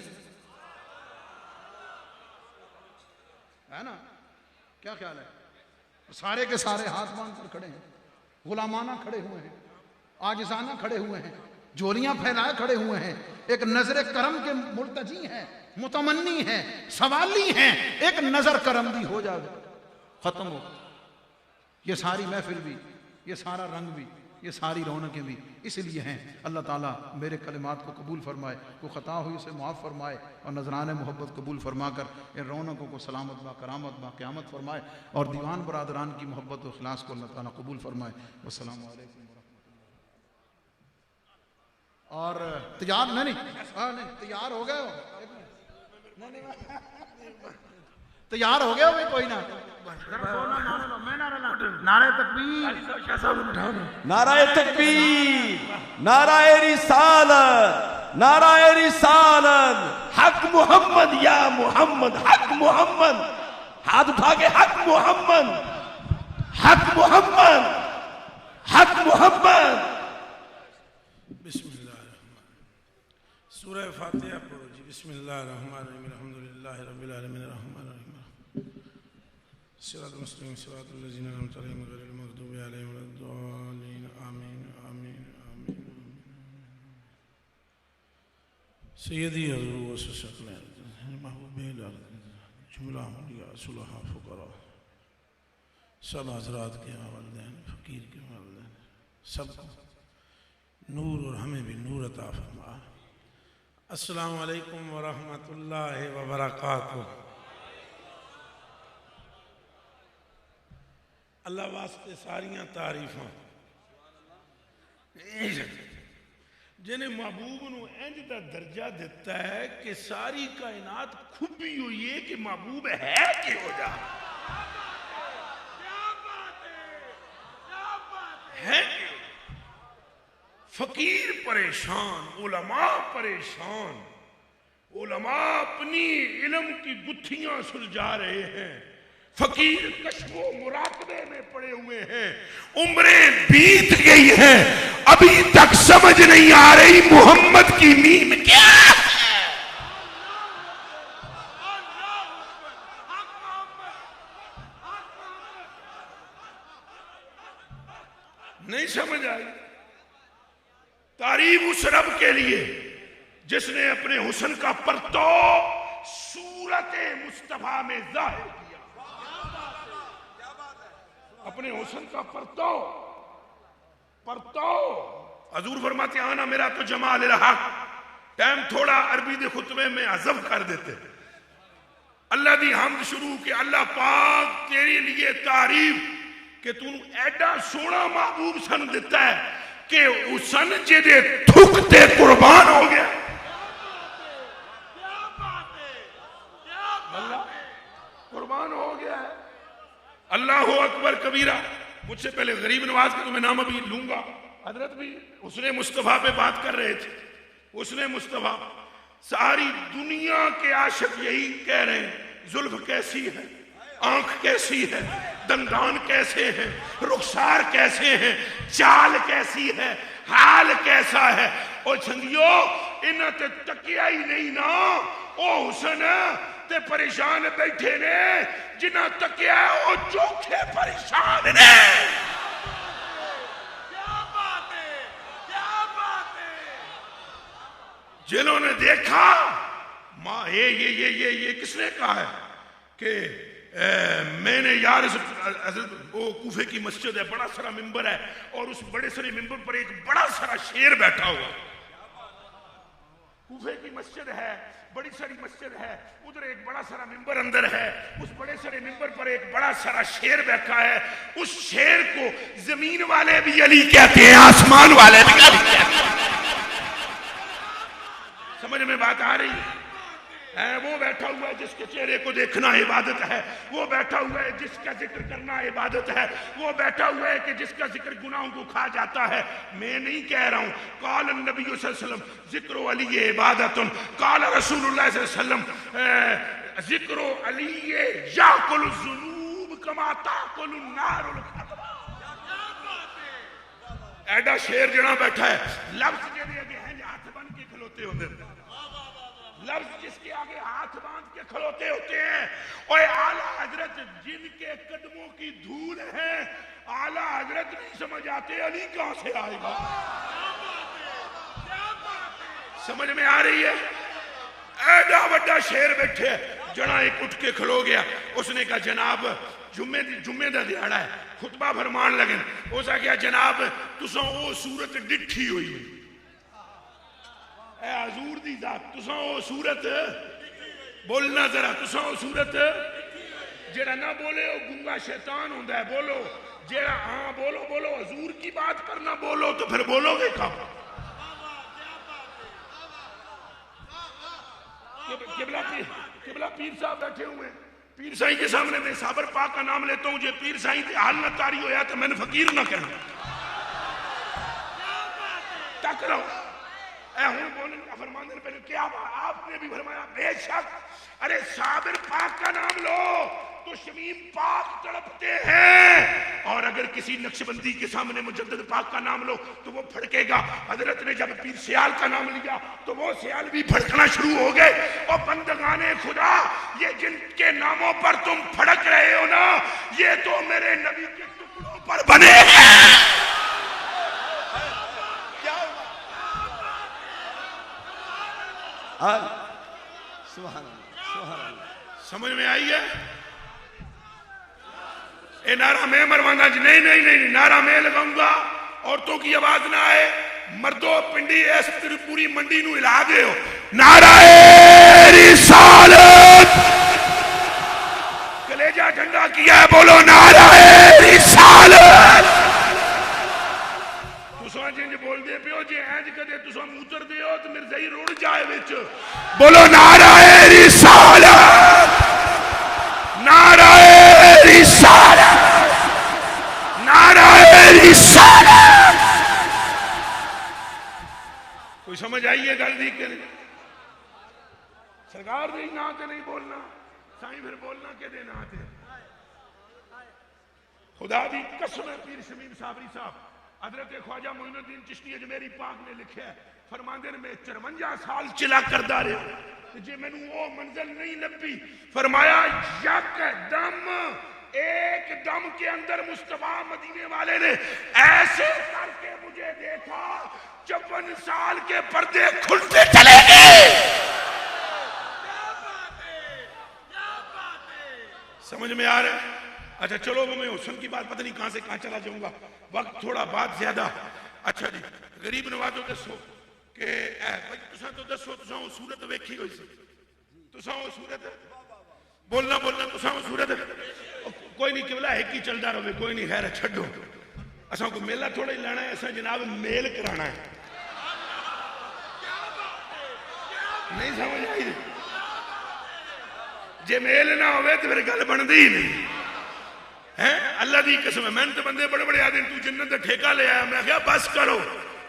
ہے نا, کیا خیال ہے, سارے کے سارے ہاتھ باندھ کر کھڑے ہیں, غلامانہ کھڑے ہوئے ہیں, عاجزانہ کھڑے ہوئے ہیں, جولیاں پھیلائے کھڑے ہوئے ہیں, ایک نظر کرم کے ملتجی ہیں, متمنی ہیں, سوالی ہیں, ایک نظر کرم بھی ہو جائے ختم ہو. یہ ساری محفل بھی, یہ سارا رنگ بھی, یہ ساری رونقیں بھی اس لیے ہیں. اللہ تعالیٰ میرے کلمات کو قبول فرمائے, کو خطا ہوئی اسے معاف فرمائے, اور نذران محبت قبول فرما کر ان رونقوں کو سلامت با کرامت با قیامت فرمائے, اور دیوان برادران کی محبت و اخلاص کو اللہ تعالیٰ قبول فرمائے. والسلام علیکم ورحمۃ اللہ. اور تیار نہیں تیار ہو گئے ہو, تیار ہو گئے ہو بھی کوئی نہ, نعرہ تکبیر, نعرہ تکبیر, نعرہ رسالت, نعرہ رسالت, حق محمد یا محمد, حق محمد, ہاتھ اٹھا کے حق محمد, حق محمد, حق محمد. بسم اللہ الرحمن, سورہ فاتحہ پڑھو جی. بسم اللہ الرحمن الرحیم, الحمدللہ رب العالمین, الرحمن الرحیم, صراط المستقیم, صراط الذین انعمت علیہم غیر المغضوب علیہم ولا الضالین, آمین آمین آمین. سیدی حضور وسلم محبوب جملہ اولیاء صلحاء فقراء سب حضرات کے والدین, فقیر کے والدین, سب کو نور اور ہمیں بھی نور عطا فرما. السلام علیکم ورحمۃ اللہ وبرکاتہ. اللہ واسطے ساریاں تعریفاں جنہیں محبوب نو انج دا درجہ دیتا ہے کہ ساری کائنات کھبی ہوئی ہے کہ محبوب ہے کہ ہو جا ہے کہ فقیر پریشان, علماء پریشان, علماء اپنی علم کی گتھیاں سلجھا رہے ہیں, فقیر کشف و مراقبے میں پڑے ہوئے ہیں, عمریں بیت گئی ہیں, ابھی تک سمجھ نہیں آ رہی محمد کی میم کیا ہے. نہیں سمجھ آئی. تعریف اس رب کے لیے جس نے اپنے حسن کا پرتو صورت مصطفیٰ میں ظاہر کیا. اپنے حسن کا پرتو حضور فرماتے ہیں آنا میرا تو جمال الحق ٹائم تھوڑا عربی دے خطبے میں حذف کر دیتے. اللہ دی حمد شروع کہ اللہ پاک تیرے لیے تعریف کہ تو ایڈا سونا محبوب سن دیتا ہے کہ اسن جدے تھک تے قربان ہو گیا. اللہ قربان ہو گیا ہے. اللہ اکبر کبیرہ. مجھ سے پہلے غریب نواز کا تو میں نام ابھی لوں گا. حضرت بھی حسن مصطفیٰ پہ بات کر رہے تھے. حسن مصطفیٰ ساری دنیا کے عاشق یہی کہہ رہے ہیں زلف کیسی ہے, آنکھ کیسی ہے, دندان کیسے ہیں, رخسار کیسے ہیں, چال کیسی ہے, حال کیسا ہے. او چھنگیو انہاں تے تکیا ہی نہیں نا. او حسن تے پریشان بیٹھے نے جنہاں تکیا ہے او چوکھے پریشان نے. جنہوں نے دیکھا ماں یہ کس نے کہا ہے کہ میں نے یار حضرت وہ کوفے کی مسجد ہے, بڑا سارا ممبر ہے اور اس بڑے سارے ممبر پر ایک بڑا سارا شیر بیٹھا ہوا. کوفے کی مسجد ہے, بڑی ساری مسجد ہے, ادھر ایک بڑا سارا ممبر اندر ہے, اس بڑے سارے ممبر پر ایک بڑا سارا شیر بیٹھا ہے. اس شیر کو زمین والے بھی علی کہتے ہیں, آسمان والے بھی علی کہتے ہیں. سمجھ میں بات آ رہی ہے؟ وہ بیٹھا ہوا ہے جس کے چہرے کو دیکھنا عبادت ہے, وہ بیٹھا ہوا ہے جس کا ذکر کرنا عبادت ہے, وہ بیٹھا ہوا ہے کہ جس کا ذکر گناہوں کو کھا جاتا ہے. میں نہیں کہہ رہا ہوں. قال النبی صلی اللہ علیہ وسلم ذکر علی عبادت, قال رسول اللہ صلی اللہ علیہ وسلم ذکر علی یاکل الذنوب کما تاکل النار الحطب. ایڈا شیر جڑا بیٹھا ہے, لفظ جڑے اگے ہیں ہاتھ بن کے کھلوتے ہوتے ہیں, لفظ جس کے آگے ہاتھ باندھ کے کھلوتے ہوتے ہیں. اور اعلیٰ حضرت جن کے قدموں کی دھول ہے, اعلیٰ حضرت نہیں سمجھ آتے علی کہاں سے آئے گا. سمجھ میں آ رہی ہے؟ ایڈا بڑا شیر بیٹھے, جنا ایک اٹھ کے کھلو گیا. اس نے کہا جناب جمعے دا دیہڑا ہے, خطبہ فرمان لگن. اس نے کہا جناب تساں او صورت ڈٹھی ہوئی ہے, اے حضور دی ذات تساں او صورت بولنا ذرا, تساں او صورت جڑا نہ بولے او گنگا شیطان ہوندا ہے. بولو جڑا ہاں بولو بولو حضور کی بات کرنا بولو تو پھر بولو گے کب؟ قبلہ پیر صاحب بیٹھے ہوئے ہیں. پیر سائیں کے سامنے میں صابر پاک کا نام لیتا ہوں, جے پیر سائیں تے حال نہ تاری ہویا تو میں نے فقیر نہ کہنا. تک رہو اے ہوں بولنے کا فرماندے پہلے کیا آپ نے بھی فرمایا بے شک. ارے صابر پاک کا نام لو تو شمیم پاک تڑپتے ہیں, اور اگر کسی نقشبندی کے سامنے مجدد پاک کا نام لو تو وہ پھڑکے گا. حضرت نے جب پیر سیال کا نام لیا تو وہ سیال بھی پھڑکنا شروع ہو گئے. اور بندگان خدا یہ جن کے ناموں پر تم پھڑک رہے ہو نا, یہ تو میرے نبی کے ٹکڑوں پر بنے ہیں. سبحان اللہ سبحان اللہ. سمجھ میں آئی ہے؟ اے نعرہ میں مروانا جی نہیں نہیں نہیں, نعرہ میں لگاؤں گا, عورتوں کی آواز نہ آئے. مردوں پنڈی اس پوری منڈی نو ہلا دے ہو. نعرہ رسالت کلیجہ ٹھنڈا کیا ہے, بولو نعرہ رسالت. تساں جنج بول دے پیو جے اینج کدے تساں موتر دے ہو تو میرے زہی رڑ جائے وچ. بولو نعرہ رسالت, نعرہ رسالت, نعرہ رسالت. کوئی سمجھ آئیے گل دی کہ سرکار دی نا تے نہیں بولنا, سائیں پھر بولنا کہ دے نا تے. خدا دی قسم ہے پیر شمیم صابری صاحب, حضرت خواجہ معین الدین چشتی اجمیری پاک نے لکھا ہے, فرماندے نے میں 53 سال چلا کردا رہا جے میں نو وہ منزل نہیں لبھی. فرمایا یک دم ایک دم کے اندر مصطفیٰ مدینے والے نے ایسے کر کے مجھے دیکھا 54 سال کے پردے کھلتے چلے گئے. سمجھ میں آ رہا ہے؟ اچھا چلو میں حسن کی بات پتہ نہیں کہاں سے کہاں چلا جاؤں گا, وقت تھوڑا بات زیادہ. اچھا جی غریب نوازوں کے سو کہ بھائی تساں تو دسو تساں وہ صورت ویکھی ہوئی سی تساں وہ صورت بولنا تساں وہ صورت کوئی نہیں قبلہ ایک ہی چلتا رہے کوئی نہیں خیر چھڈو اساں کو میلہ تھوڑا ہی لینا ہے اساں جناب میل کرانا ہے نہیں سمجھ آئی جے میل نہ ہوئے تو پھر گل بندی ہی نہیں ہے اللہ دی قسم ہے میں نے تو بندے بڑے بڑے آدھے تو جنت کا ٹھیکہ لے آیا میں کہا بس کرو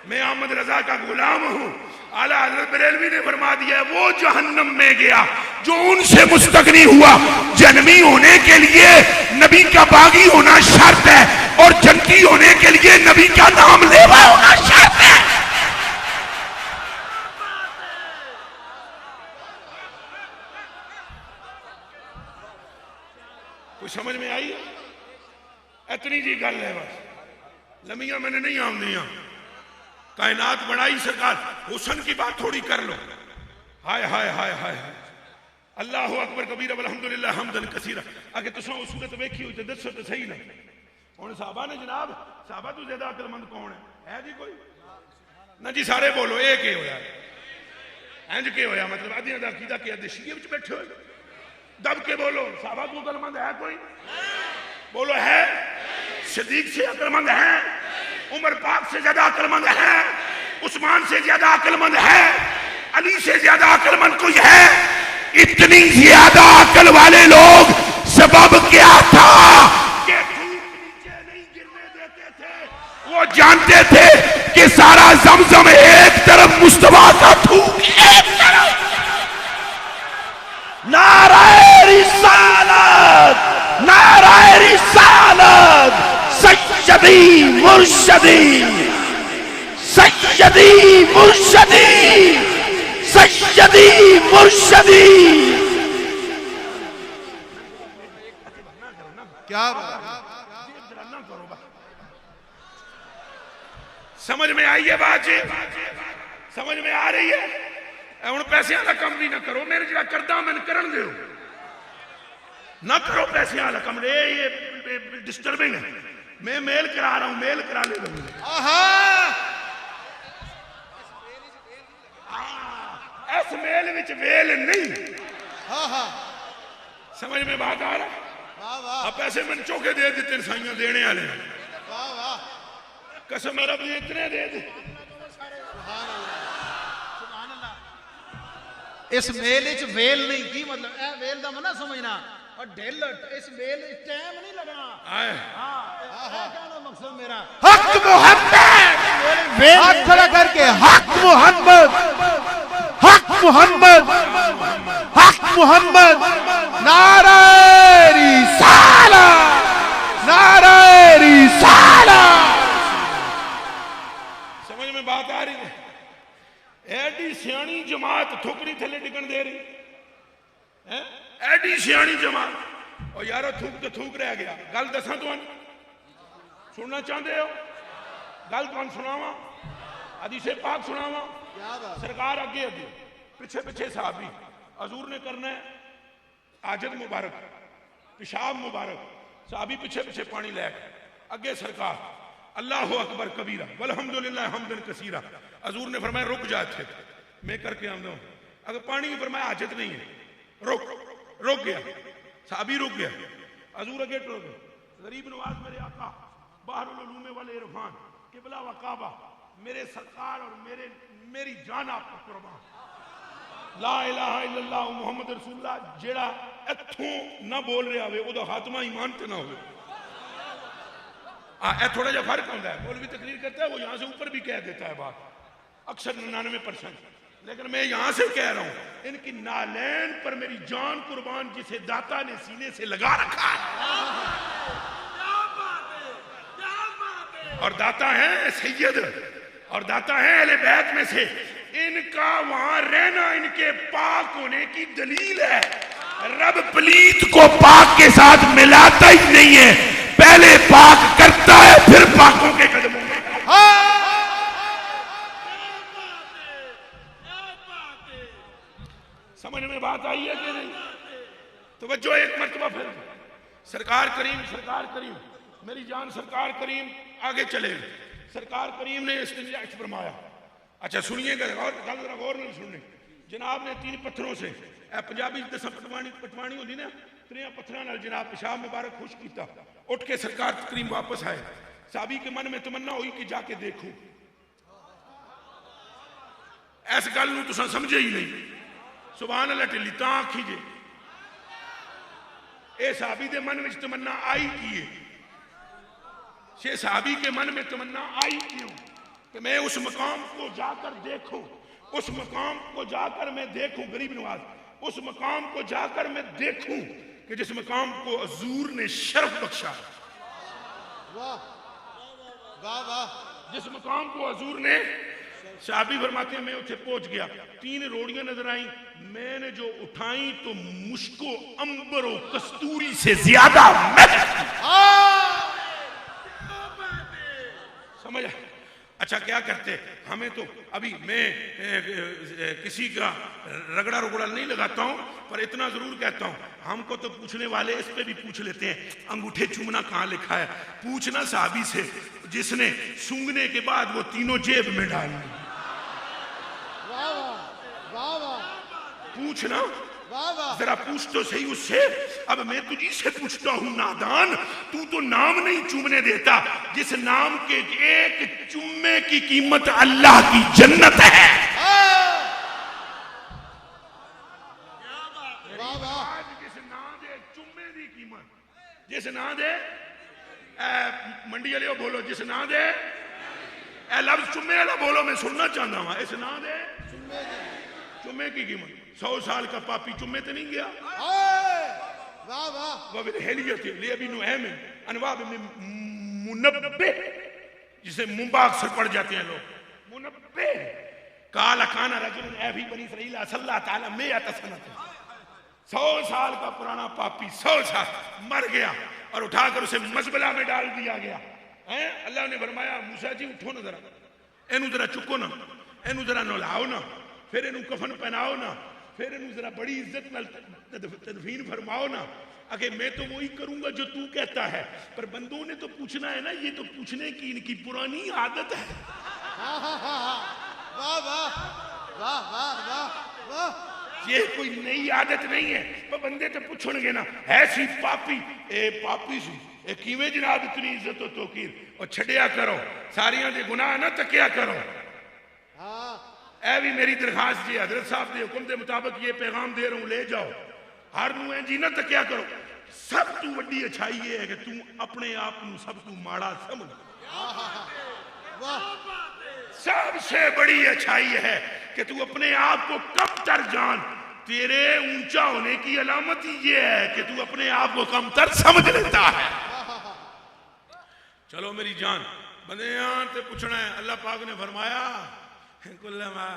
میں احمد رضا کا غلام ہوں اعلیٰ حضرت بریلوی نے فرما دیا ہے وہ جہنم میں گیا جو ان سے مستغنی ہوا جنمی ہونے کے لیے نبی کا باغی ہونا شرط ہے اور جنتی ہونے کے لیے نبی کا نام لیوا ہونا شرط ہے کوئی سمجھ میں آئی اتنی جی گل ہے بس لمیاں میں نے نہیں آمدیاں کائنات بڑائی سرکار حسن کی بات تھوڑی کر لو ہائے ہائے ہائے ہائے اللہ اکبر کبیرہ والحمدللہ حمدن کثیرہ اگر تساں وہ صورت ویکھی ہوئی تو دسو تو صحیح نہ ہن صحابہ نے جناب صحابہ تو زیادہ عقل مند کون ہے جی کوئی نہ جی سارے بولو اے کہ ہویا انج کہ ہویا مطلب ادیاں دا عقیدہ کہ ادے شیعہ وچ بیٹھے ہوئے دب کے بولو صحابہ تو عقل مند ہے کوئی بولو ہے صدیق سے عقل مند ہے عمر پاک سے زیادہ عقل مند ہے عثمان سے زیادہ عقل مند ہے علی سے زیادہ عقل مند کوئی ہے اتنی زیادہ عقل والے لوگ سبب کیا تھا کہ تھوک نیچے نہیں گرنے دیتے تھے وہ جانتے تھے کہ سارا زمزم ایک طرف مصطفیٰ کا تھوک ایک طرف نعرہ رسالت نعرہ رسالت سیدی مرشدی سیدی مرشدی سیدی مرشدی کیا سمجھ میں آئی ہے بات جی سمجھ میں آ رہی ہے ہوں پیسے والا کم بھی نہ کرو میرے جڑا کردہ میں کرن دیو نہ کرو پیسے والا کم یہ ڈسٹربنگ ہے میں میل کرا رہا ہوں میل کرا لے اس میل وچ ویل نہیں سمجھ میں بات آ رہا پیسے میں چوکے دے دیتے سائیاں دینے والے قسم رب نے اتنے دے دے اس میل وچ ویل نہیں کی مطلب اے ویل دا منہ سمجھنا اور ڈھیل اس ویل ٹائم نہیں لگنا ہاں کہنا مقصد میرا حق محمد ہاتھ کھڑا کر کے حق محمد حق محمد حق محمد نعرہ رسالت نعرہ رسالت سمجھ میں بات آ رہی ہے ایڈی سیانی جماعت تھوکری تھلے ڈگن دے رہی ایڈی سیانی جماعت اور یارو تھوک تو تھوک رہ گیا گل دساں تو سننا چاہتے ہو گل تو سناواں حدیث پاک سناواں سرکار اگے اگے پیچھے پیچھے صحابی حضور نے کرنا ہے حاجت مبارک پیشاب مبارک صحابی پیچھے پیچھے پانی لے کے اگے سرکار اللہ اکبر کبیرہ والحمدللہ حمدن کثیرہ حضور نے فرمایا رک جاتے میں کر کے آمدہ ہوں اگر پانی کی فرمایا حاجت نہیں ہے رک گیا صحابی رک گیا حضور اگے ٹر گئے غریب نواز میرے آقا بحر العلوم والعرفان قبلہ و کعبہ میرے سرکار اور میری جان آپ کو قربان لا الہ الا اللہ محمد رسول اللہ جیڑا اتھوں نہ بول رہا ہوئے وہ دا خاتمہ ایمان تے نہ ہوئے اے تھوڑا جا فرق ہوتا ہے مولوی تقریر کرتا ہے وہ یہاں سے اوپر بھی کہہ دیتا ہے بات اکثر 99% لیکن میں یہاں سے کہہ رہا ہوں ان کی نالین پر میری جان قربان جسے داتا نے سینے سے لگا رکھا ہے اور داتا ہے سید اور داتا ہے اہل بیت میں سے ان کا وہاں رہنا ان کے پاک ہونے کی دلیل ہے رب پلیت کو پاک کے ساتھ ملاتا ہی نہیں ہے پہلے پاک کرتا ہے پھر پاکوں کے قدموں میں سمجھ میں بات آئی ہے کہ نہیں توجہ ایک مرتبہ پھر سرکار کریم میری جان سرکار کریم آگے چلے سرکار کریم نے استنجا فرمایا اچھا سنیے گا، گل ذرا غور نال سننے. جناب نے 3 پتھروں سے پنجابی دساں پٹوانی ہوندی نا، 3 پتھراں نال جناب پیشاب مبارک خوش کیتا. اٹھ کے سرکار کریم واپس آئے. صحابی کے من میں تمنا ہوئی کہ جا کے دیکھوں. اس گل نو تساں سمجھے ہی نہیں. سبحان اللہ ٹلی تاں آکھی جے اے صحابی دے من وچ تمنا آئی کیے. شے صحابی کے من میں تمنا آئی کیوں کہ میں اس مقام کو جا کر دیکھوں، اس مقام کو جا کر میں دیکھوں. غریب نواز، اس مقام کو جا کر میں دیکھوں کہ جس مقام کو حضور نے شرف بخشا. واہ واہ واہ. جس مقام کو حضور نے، صحابی فرماتے ہیں میں اتنے پہنچ گیا. 3 روڑیاں نظر آئیں، میں نے جو اٹھائیں تو مشک و عنبر و کستوری سے زیادہ سمجھا. اچھا کیا کرتے ہمیں تو ابھی میں کسی کا رگڑا رگڑا نہیں لگاتا ہوں، پر اتنا ضرور کہتا ہوں ہم کو تو پوچھنے والے اس پہ بھی پوچھ لیتے ہیں انگوٹھے چومنا کہاں لکھا ہے. پوچھنا صحابی سے جس نے سونگنے کے بعد وہ 3 جیب میں ڈالی. پوچھنا ذرا پوچھ تو صحیح اس سے. اب میں تجھی سے پوچھتا ہوں نادان، تو نام نہیں چومنے دیتا جس نام کے ایک چومے کی قیمت اللہ کی جنت ہے. جس نام دے چومے دی قیمت، جس نام دے منڈی والے بولو، جس نام دے اے لفظ چومے والا بولو، میں سننا چاہتا ہوں. اس نام دے چومے کی قیمت. 100 سال کا پاپی چمے تے نہیں گیا. وَبِالْحِلْيَةِ لِأَبِي نُعَيْمٍ انواع منبہ، جسے منبع اکثر پڑھ جاتے ہیں لوگ. منبہ قال كان رجل اے بھی بنی اسرائیل صلی اللہ تعالی 100 سنۃ. 100 سال کا پرانا پاپی 100 سال مر گیا اور اٹھا کر اسے مزبلہ میں ڈال دیا گیا. اللہ نے فرمایا موسیٰ جی اٹھو نا، ذرا اینو ذرا چکو نا، اینو ذرا نہلاؤ نا، پھر اینو کفن پہناؤ نا، پھر اینو ذرا بڑی عزت نال تدفین فرماؤ نا. اگر میں تو وہی کروں گا جو تو کہتا ہے، پر بندوں نے تو پوچھنا ہے نا. یہ تو پوچھنے کی ان کی پرانی عادت ہے. واہ واہ واہ واہ واہ. یہ کوئی نئی عادت نہیں ہے. پر بندے تو پوچھن گے نا ایسی پاپی اے پاپی سی اے کیویں جناب اتنی عزت و توقیر. اور چھڈیا کرو ساریاں دے گناہ نہ تکیا کرو. اے بھی میری درخواست جی حضرت صاحب دے حکم دے مطابق یہ پیغام دے رہا ہوں، لے جاؤ. ہر نو جی نہ تکیا کرو. سب تو وڈی اچھائی یہ ہے کہ تم اپنے آپ کو سب تو ماڑا سمجھ. سب سے بڑی اچھائی ہے کہ تو اپنے آپ کو کم تر جان. تیرے اونچا ہونے کی علامت یہ ہے کہ تو اپنے آپ کو کم تر سمجھ لیتا ہے. چلو میری جان بندے یہاں تے پوچھنا ہے. اللہ پاک نے فرمایا کلما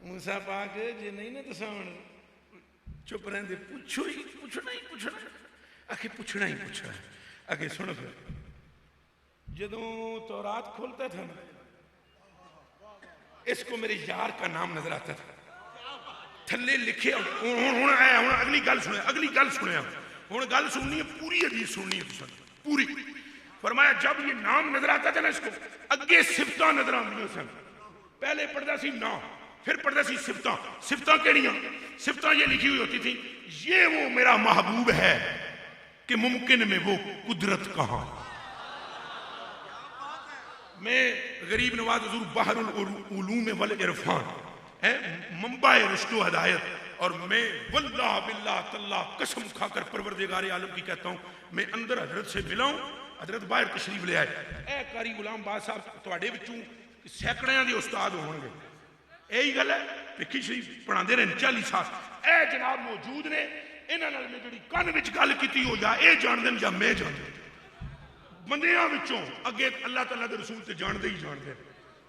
موسیٰ پاک جی نہیں نا تو سامن چپ رہن دے. پوچھو ہی پوچھنا ہی پوچھنا. آخر پوچھنا ہی پوچھنا ہے. آخر سنو پھر جدوں تورات کھولتا تھا نا اس کو میرے یار کا نام نظر آتا تھا. تھلے لکھے اگلی گل سنے، اگلی گل سنے. ہوں گل سننی ہے، پوری حدیث سننی ہے پوری. فرمایا جب یہ نام نظر آتا تھا نا اس کو اگے صفتاں نظر آندیاں سن. پہلے پڑھتا سی نام، پھر پڑھتا سی صفتاں. صفتاں کیڑیاں؟ صفتاں یہ لکھی ہوئی ہوتی تھی یہ وہ میرا محبوب ہے کہ ممکن میں وہ قدرت کہاں. میں غریب نواز حضور بحر العلوم والعرفان منبع رشد و ہدایت. اور میں واللہ باللہ تاللہ قسم کھا کر پروردگار عالم کی کہتا ہوں میں اندر حضرت سے ملا ہوں. حضرت باہر تشریف لے آئے. اے قاری غلام باز صاحب تواڈے وچوں سینکڑیاں دے استاد ہون گے. یہی گل ہے پکھی شریف پڑھاندے رہے 40 سال. اے جناب موجود نے. انہاں نال میں جڑی کن وچ گل کیتی ہو یا اے جان دین یا میں جان دین. بندیاں وچوں اگے اللہ تعالیٰ دے رسول تے جان دے ہی جان دے.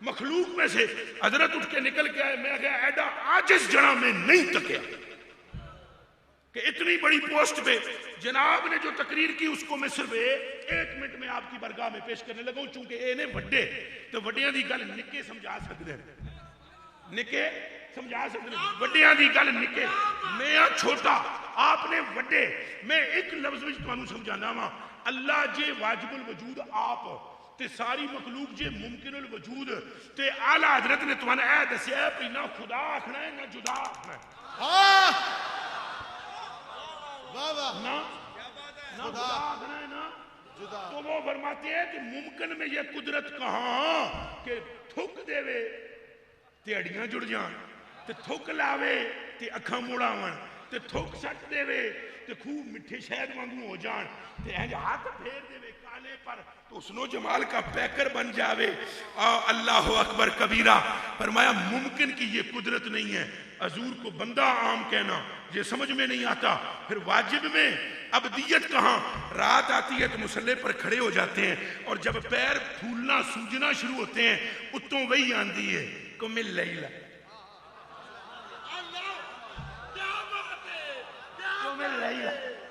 مخلوق میں سے حضرت اٹھ کے نکل کے آئے. میں کہا ایڈا عاجز جنا میں نہیں تکیا کہ اتنی بڑی پوسٹ پہ جناب نے جو تقریر کی اس کو میں صرف 1 منٹ میں آپ کی برگاہ میں پیش کرنے لگا ہوں. چونکہ اے نے وڈے تو وڈیاں دی گل نکے سمجھا سکتے ہیں. نکے سمجھا سکتے ہیں. وڈیاں دی گل نکے. میں چھوٹا آپ نے وڈے. میں ایک لفظ وچ تانوں سمجھانا وا. اللہ جے واجب الوجود آپ تے ساری مخلوق جے ممکن الوجود تے اعلی حضرت نے تمہیں اے دسیا ہے نہ خدا آکھنا ہے نہ جدا آکھنا ہے ہاں واہ واہ نہ خدا آکھنا ہے نہ جدا تو وہ فرماتے ہیں کہ ممکن میں یہ قدرت کہاں کہ تھک دے وے تے اڑیاں جڑ جان تے تھک لاوے تے اکھاں مڑاون تے تھک سٹ دے وے تے خوب مٹھے شہد وانگوں ہو جان تے انج ہاتھ پھیر دے وے کالے پر تو حسن جمال کا پیکر بن جاوے اللہ اکبر کبیرہ فرمایا ممکن کی یہ قدرت نہیں ہے حضور کو بندہ عام کہنا یہ سمجھ میں نہیں آتا پھر واجب میں ابدیت کہاں رات آتی ہے تو مصلے پر کھڑے ہو جاتے ہیں اور جب پیر پھولنا سوجنا شروع ہوتے ہیں اتوں وہی آندی ہے قم اللیل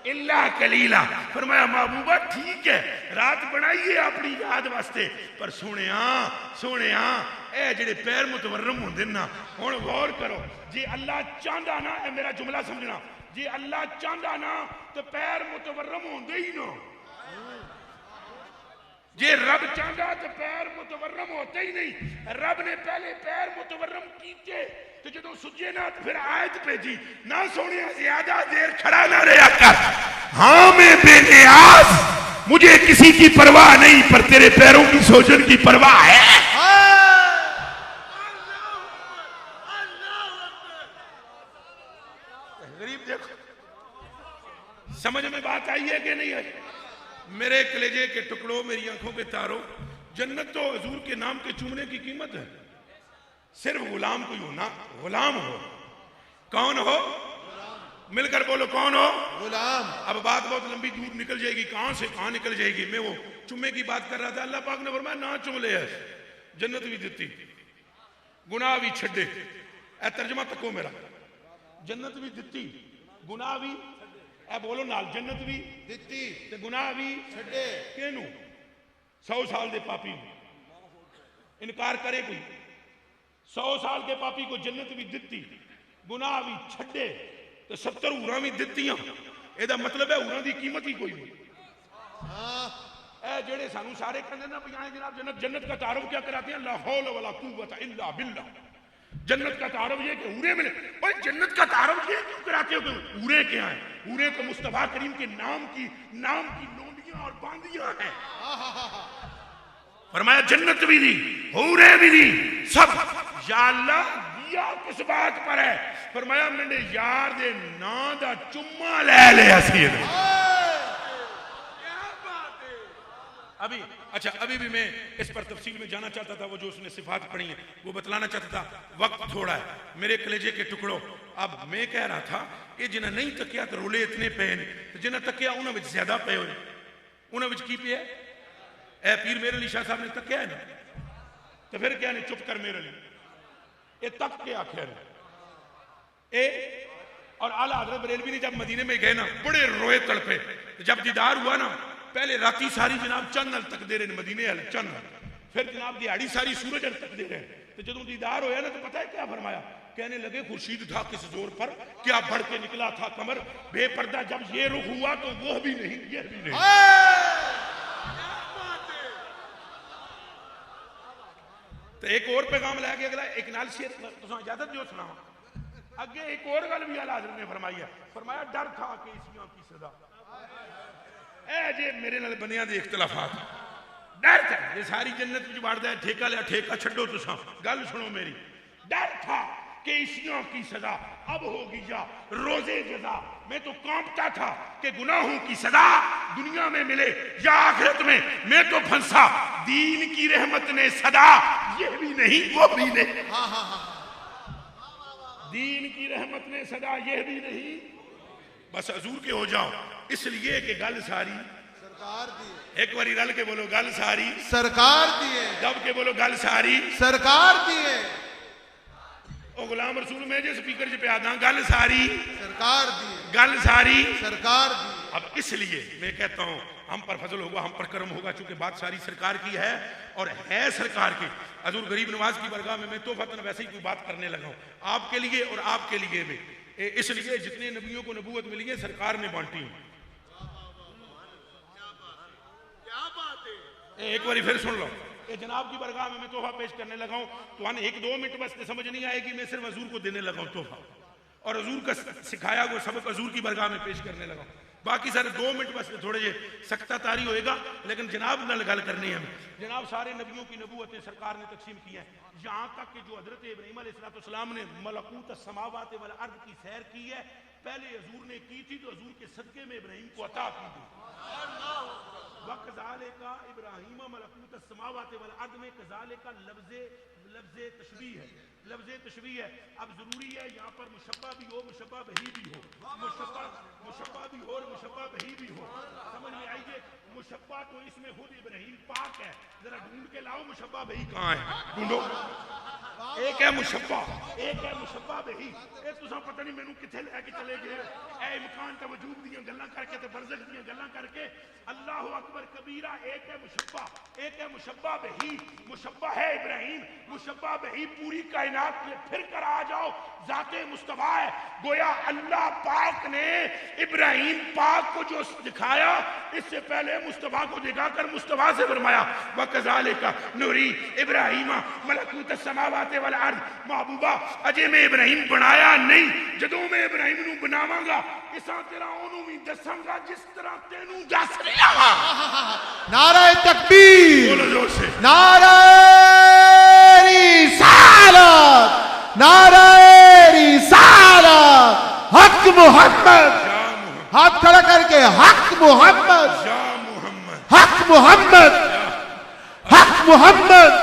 اللہ کلیلہ فرمایا محبوبہ ٹھیک ہے رات بنائیے اپنی یاد واسطے پر سونیاں اے جڑے پیر متورم ہوندے نا ہن غور کرو جی اللہ چاہندا نا اے میرا جملہ سمجھنا جی اللہ چاہندا نا تو پیر متورم ہوندے ہی نا جی رب چاہندا تو پیر متورم ہوتے ہی نہیں رب نے پہلے پیر متورم کیتے تو جدو سجے نا تو پھر آیت پہ جی نہ سونے زیادہ دیر کھڑا نہ رہا کر ہاں میں بے نیاز مجھے کسی کی پرواہ نہیں پر تیرے پیروں کی سوجن کی پرواہ ہے غریب دیکھو سمجھ میں بات آئی ہے کہ نہیں ہے میرے کلیجے کے ٹکڑوں میری آنکھوں کے تاروں جنت تو حضور کے نام کے چومنے کی قیمت ہے صرف غلام کوئی ہونا غلام ہو کون ہو مل کر بولو کون ہو غلام اب بات بہت لمبی دور نکل جائے گی کہاں سے کہاں نکل جائے گی میں وہ چمے کی بات کر رہا تھا اللہ پاک نے فرمایا نہ چم لے جنت بھی دیتی گناہ بھی چھڈے اے ترجمہ تکو میرا جنت بھی دیتی گناہ بھی اے بولو نال جنت بھی دتی تے گناہ بھی چھڈے کینو 100 سال دے پاپی انکار کرے کوئی 100 سال کے پاپی کو جنت بھی دتی گناہ بھی چھڈے تو 70 اوراں بھی دتیاں اے دا مطلب ہے اوراں دی قیمت ہی کوئی نہیں ہاں اے جڑے سانو سارے کہندے نا بھئی جناب جنت کا تعارف کیا کراتے ہیں لا حول ولا قوت الا باللہ جنت کا تعارف یہ کہ حورے ملے اور جنت کا تعارف یہ کیوں کراتے ہو کہ حورے کیا ہیں حورے تو مصطفیٰ کریم کے نام کی لونڈیاں اور باندیاں ہیں فرمایا جنت بھی دی حورے بھی دی سب یا اللہ دیا کس بات پر ہے فرمایا میں نے یار دے نا دا چمہ لے لیا سید ابھی بھی میں اس پر تفصیل میں جانا چاہتا تھا وہ جو اس نے صفات پڑھی ہیں وہ بتلانا چاہتا تھا وقت تھوڑا ہے میرے کلیجے کے ٹکڑوں اب میں کہہ رہا تھا کہ جنہیں نہیں تکیا تو رولے اتنے پے نے جنہیں تکیا انہوں وچ زیادہ پے ہوئے انہوں وچ کی پے ہے اے پیر میرے علی شاہ صاحب نے تکیا ہے نا تو پھر کیا نہیں چپ کر میرے لیے اے تک کے آخر اے اور اعلیٰ حضرت بریلوی نے جب مدینے میں گئے نا بڑے روئے تڑپے جب دیدار ہوا نا پہلے راتی ساری جناب چند تک دے رہے مدینے والے چند پھر جناب دیہاڑی ساری سورج تک دے رہے تو جب دیدار ہویا نا تو پتہ ہے کیا فرمایا کہنے لگے خورشید تھا کس زور پر کیا بڑھ کے نکلا تھا کمر بے پردہ جب یہ رخ ہوا تو وہ بھی نہیں یہ بھی نہیں تو ایک اور پیغام لے کے اگلا ایک نال شیر تو اجازت جو سنا اگے ایک اور گل بھی اعلیٰ حضرت نے فرمائی ہے فرمایا ڈر تھا کہ عیسیوں کی صدا اے جے میرے نال بنیاں دے اختلافات ڈر تھا یہ ساری جنت وچ وڑدا ہے ٹھیکہ لیا ٹھیکہ چھڈو تساں گل سنو میری ڈر تھا کہ عیسیوں کی سزا اب ہوگی یا روزے جزا میں تو کانپتا تھا کہ گناہوں کی سزا دنیا میں ملے یا آخرت میں تو پھنسا دین کی رحمت نے صدا یہ بھی نہیں وہ بھی نہیں دین کی رحمت نے صدا یہ بھی نہیں بس حضور کے ہو جاؤ اس لیے کہ گل ساری سرکار دی ایک باری رل کے بولو گل ساری سرکار دی دب کے بولو گل ساری سرکار دی او غلام رسول میں جو سپیکر جی پہ آدھا گل ساری سرکار دی گل ساری سرکار دی اب اس لیے میں کہتا ہوں ہم پر فضل ہوگا ہم پر کرم ہوگا چونکہ بات ساری سرکار کی ہے اور ہے سرکار کی حضور غریب نواز کی برگاہ میں تحفۃ ویسے ہی کوئی بات کرنے لگا ہوں آپ کے لیے اور آپ کے لیے بھی اس لیے جتنے نبیوں کو نبوت ملی ہے سرکار نے بانٹی ایک باری پھر سن لو، یہ جناب کی برگاہ میں تحفہ پیش کرنے لگا ہوں تو ہم 1-2 منٹ بس سمجھ نہیں آئے گی، میں صرف حضور کو دینے لگا ہوں تحفہ، اور حضور کا سکھایا وہ سبق حضور کی برگاہ میں پیش کرنے لگا ہوں. باقی سارے 2 منٹ بس تھوڑے یہ سکتہ تاری ہوئے گا، لیکن جناب نہ گل کرنی ہے ہمیں. جناب سارے نبیوں کی نبوتیں سرکار نے تقسیم کی ہیں، یہاں تک کہ جو حضرت ابراہیم علیہ السلام نے ملکوت السماوات والارض کی سیر کی ہے، پہلے حضور نے کی تھی تو حضور کے صدقے میں ابراہیم کو عطا کی گئی. وَكَذَلِكَ إِبْرَاهِيمَ مَلَكُوتَ السَّمَاوَاتِ وَالْأَرْضِ میں كَذَلِكَ لفظ تشبیہ ہے، لفظ تشبیہ ہے. اب ضروری ہے یہاں پر مشبہ بھی ہو مشبہ بہی بھی ہو، مشبہ بھی ہو اور مشبہ بہی بھی ہو. سمجھ میں آئیے؟ مشبہ تو اس میں خود ابراہیم پاک ہے، ذرا ڈھونڈ کے لاؤ مشبہ بہی کہاں ہے، ڈھونڈو. ایک ہے مشبہ، ایک ہے مشبہ بہی. ایک تو پتہ نہیں مینوں کتنے لے کے چلے گئے، اے امکان تے وجود دیاں گلاں کر کے تے برزخ دیاں گلاں کر کے. اللہ اکبر کبیرہ. ایک ہے مشبہ، ایک ہے مشبہ بہی. مشبہ ہے ابراہیم، مشبہ بہی پوری کائنات میں پھر کر آ جاؤ ذات مصطفیٰ ہے. گویا اللہ پاک نے ابراہیم پاک کو جو دکھایا اس سے پہلے مصطفیٰ کو دکھا کر مصطفیٰ سے فرمایا وَكَذَلِكَ نُرِي إِبْرَاهِيمَ مَلَكُوتَ السَّمَاوَاتِ وَالْأَرْضِ. محبوبہ اجے میں ابراہیم بنایا نہیں، جدوں میں ابراہیم نو بناواں گا اساں تیرا اونوں بھی دساں گا جس طرح تینوں دس رہا. نعرہ تکبیر، بولو زور سے. نعرہ رسالت، نعرہ رسالت. حق محمد، ہاتھ کھڑا کر کے حق محمد، یا محمد، حق محمد، حق محمد،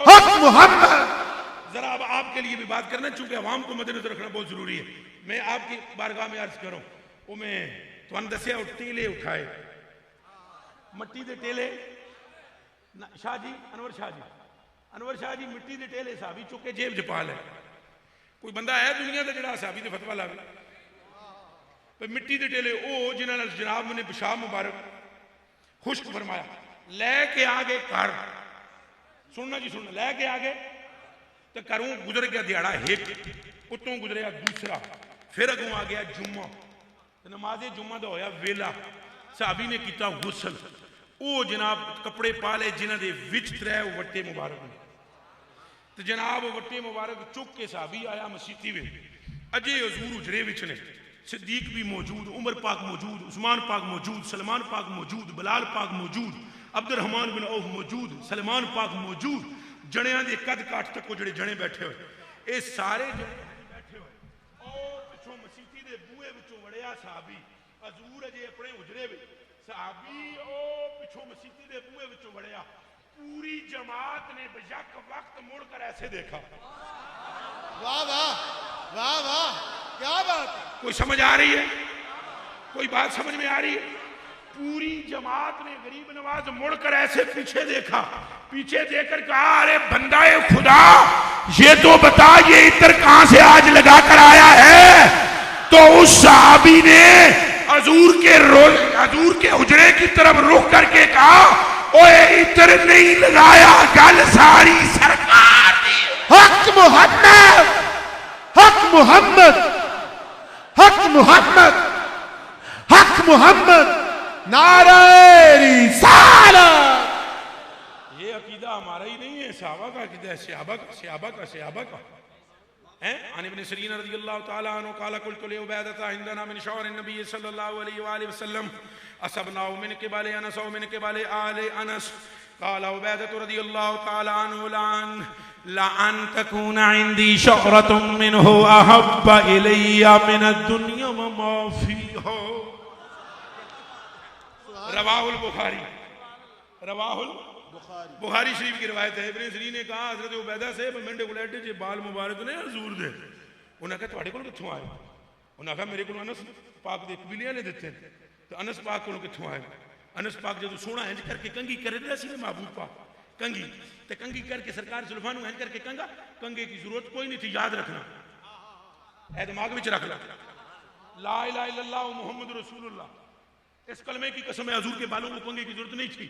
حق محمد. ذرا اب آپ کے لیے بھی بات کرنا، چونکہ عوام کو مد نظر رکھنا بہت ضروری ہے. میں آپ کی بارگاہ میں عرض کروں، وہ میں تو دسیا ٹیلے اٹھائے، مٹی دے ٹیلے. شاہ جی انور شاہ جی مٹی دے ٹیلے صحابی چکے جیب جپا لے. کوئی بندہ ہے دنیا دا جڑا صحابی دے فتویٰ لاوے؟ مٹی دے ٹیلے او جنہاں نے جناب نے پیشاب مبارک خشک فرمایا، لے کے آگے کر. سننا جی سننا، لے کے آگے تو کروں گزر گیا دیاڑا ایک، اتوں گزریا دوسرا، پھر اگوں آ گیا جمعہ، نماز جمعہ دا ہویا ویلا. صحابی نے کیتا غسل، او جناب کپڑے پالے جنہ دے وچ 3 وٹے مبارک نے. تو جناب وٹے مبارک چک کے صحابی آیا مسیتی وے. اجے حضور اجرے وچ نے، صدیق بھی موجود، عمر پاک موجود، عثمان پاک موجود، سلمان پاک موجود، بلال پاک موجود، عبد الرحمن بن عوف موجود، سلمان پاک موجود. جڑیاں دے قد کاٹ تک جڑے جنے بیٹھے ہوئے، اے سارے جنے بیٹھے ہوئے. او پچھوں مسیتی دے بوئے وچوں وڑیا صحابی، حضور اجے اپنے اجرے وچ. صحابی او پچھوں مسیتی دے بوئے وچوں وڑیا. پوری جماعت نے بیک وقت مڑ کر ایسے دیکھا. واہ واہ واہ واہ، کیا بات ہے. کوئی سمجھ آ رہی ہے؟ کوئی بات سمجھ میں آ رہی ہے؟ پوری جماعت نے غریب نواز مڑ کر ایسے پیچھے دیکھا، پیچھے دیکھ کر کہا ارے بندہ خدا یہ تو بتا یہ عطر کہاں سے آج لگا کر آیا ہے. تو اس صحابی نے حضور کے حجرے کی طرف رخ کر کے کہا اوے عطر نہیں لگایا، گل ساری سرکار دی. حق محمد، حق محمد، حق محمد، حق محمد. نعرہ رسالت. یہ عقیدہ ہمارا ہی نہیں ہے، صحابہ کا عقیدہ ہے، صحابہ کا. عن ابن سیرین رضی اللہ تعالیٰ عنہ قال قلت لعبیدۃ عندنا من شعر النبی صلی اللہ علیہ وآلہ وسلم اصبناه من قبل انس ومن قبل آل انس. قال عبیدۃ رضی اللہ تعالیٰ عنہ لعن تكون عندي شعرة منه احب الي من الدنيا وما فيها. رواہ البخاری، رواہ بخاری شریف کی روایت ہے. ابن سیرین نے کہا حضرت عبیدہ سے منڈے کو لیٹے جے بال مبارک نے حضور دے. انہوں نے کہا تواڈے کول کتھوں آئے؟ انہوں نے کہا میرے کول انس پاک دے قبیلیاں نے دتے. تو انس پاک کول کتھوں آئے؟ انس پاک جدوں سونا انج کر کے کنگھی کر دیا سی محبوب پاک کنگھی، تے کنگھی کر کے سرکار زلفاں نوں انج کر کے کنگا. کنگھے کی ضرورت کوئی نہیں تھی، یاد رکھنا، اے دماغ وچ رکھ لا. لا الہ الا اللہ محمد رسول اللہ، اس کلمے کی قسم ہے حضور کے بالوں کو کنگھے کی ضرورت نہیں تھی.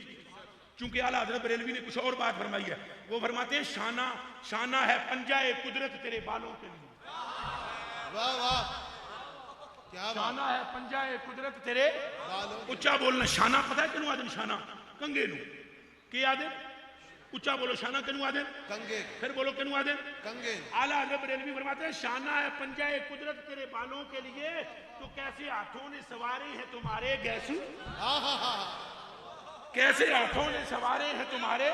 چونکہ اعلیٰ حضرت بریلوی نے کچھ اور بات فرمائی ہے. وہ فرماتے ہیں شانہ ہے پنجہ قدرت تیرے بالوں کے لیے. واہ واہ، کیا بات. شانہ ہے پنجہ قدرت تیرے اچھا بولنا. شانہ پتہ ہے کنوں آدم شانہ کنگے نو کہ آدھے اچھا بولو شانہ کنو آدھے کنگے پھر بولو کنو آدھے کنگے اعلیٰ حضرت بریلوی فرماتے ہیں شانہ ہے پنجہ قدرت تیرے بالوں کے لیے تو کیسے ہاتھوں نے سوارے ہیں تمہارے گیسو کیسے ہاتھوں نے سوارے ہیں تمہارے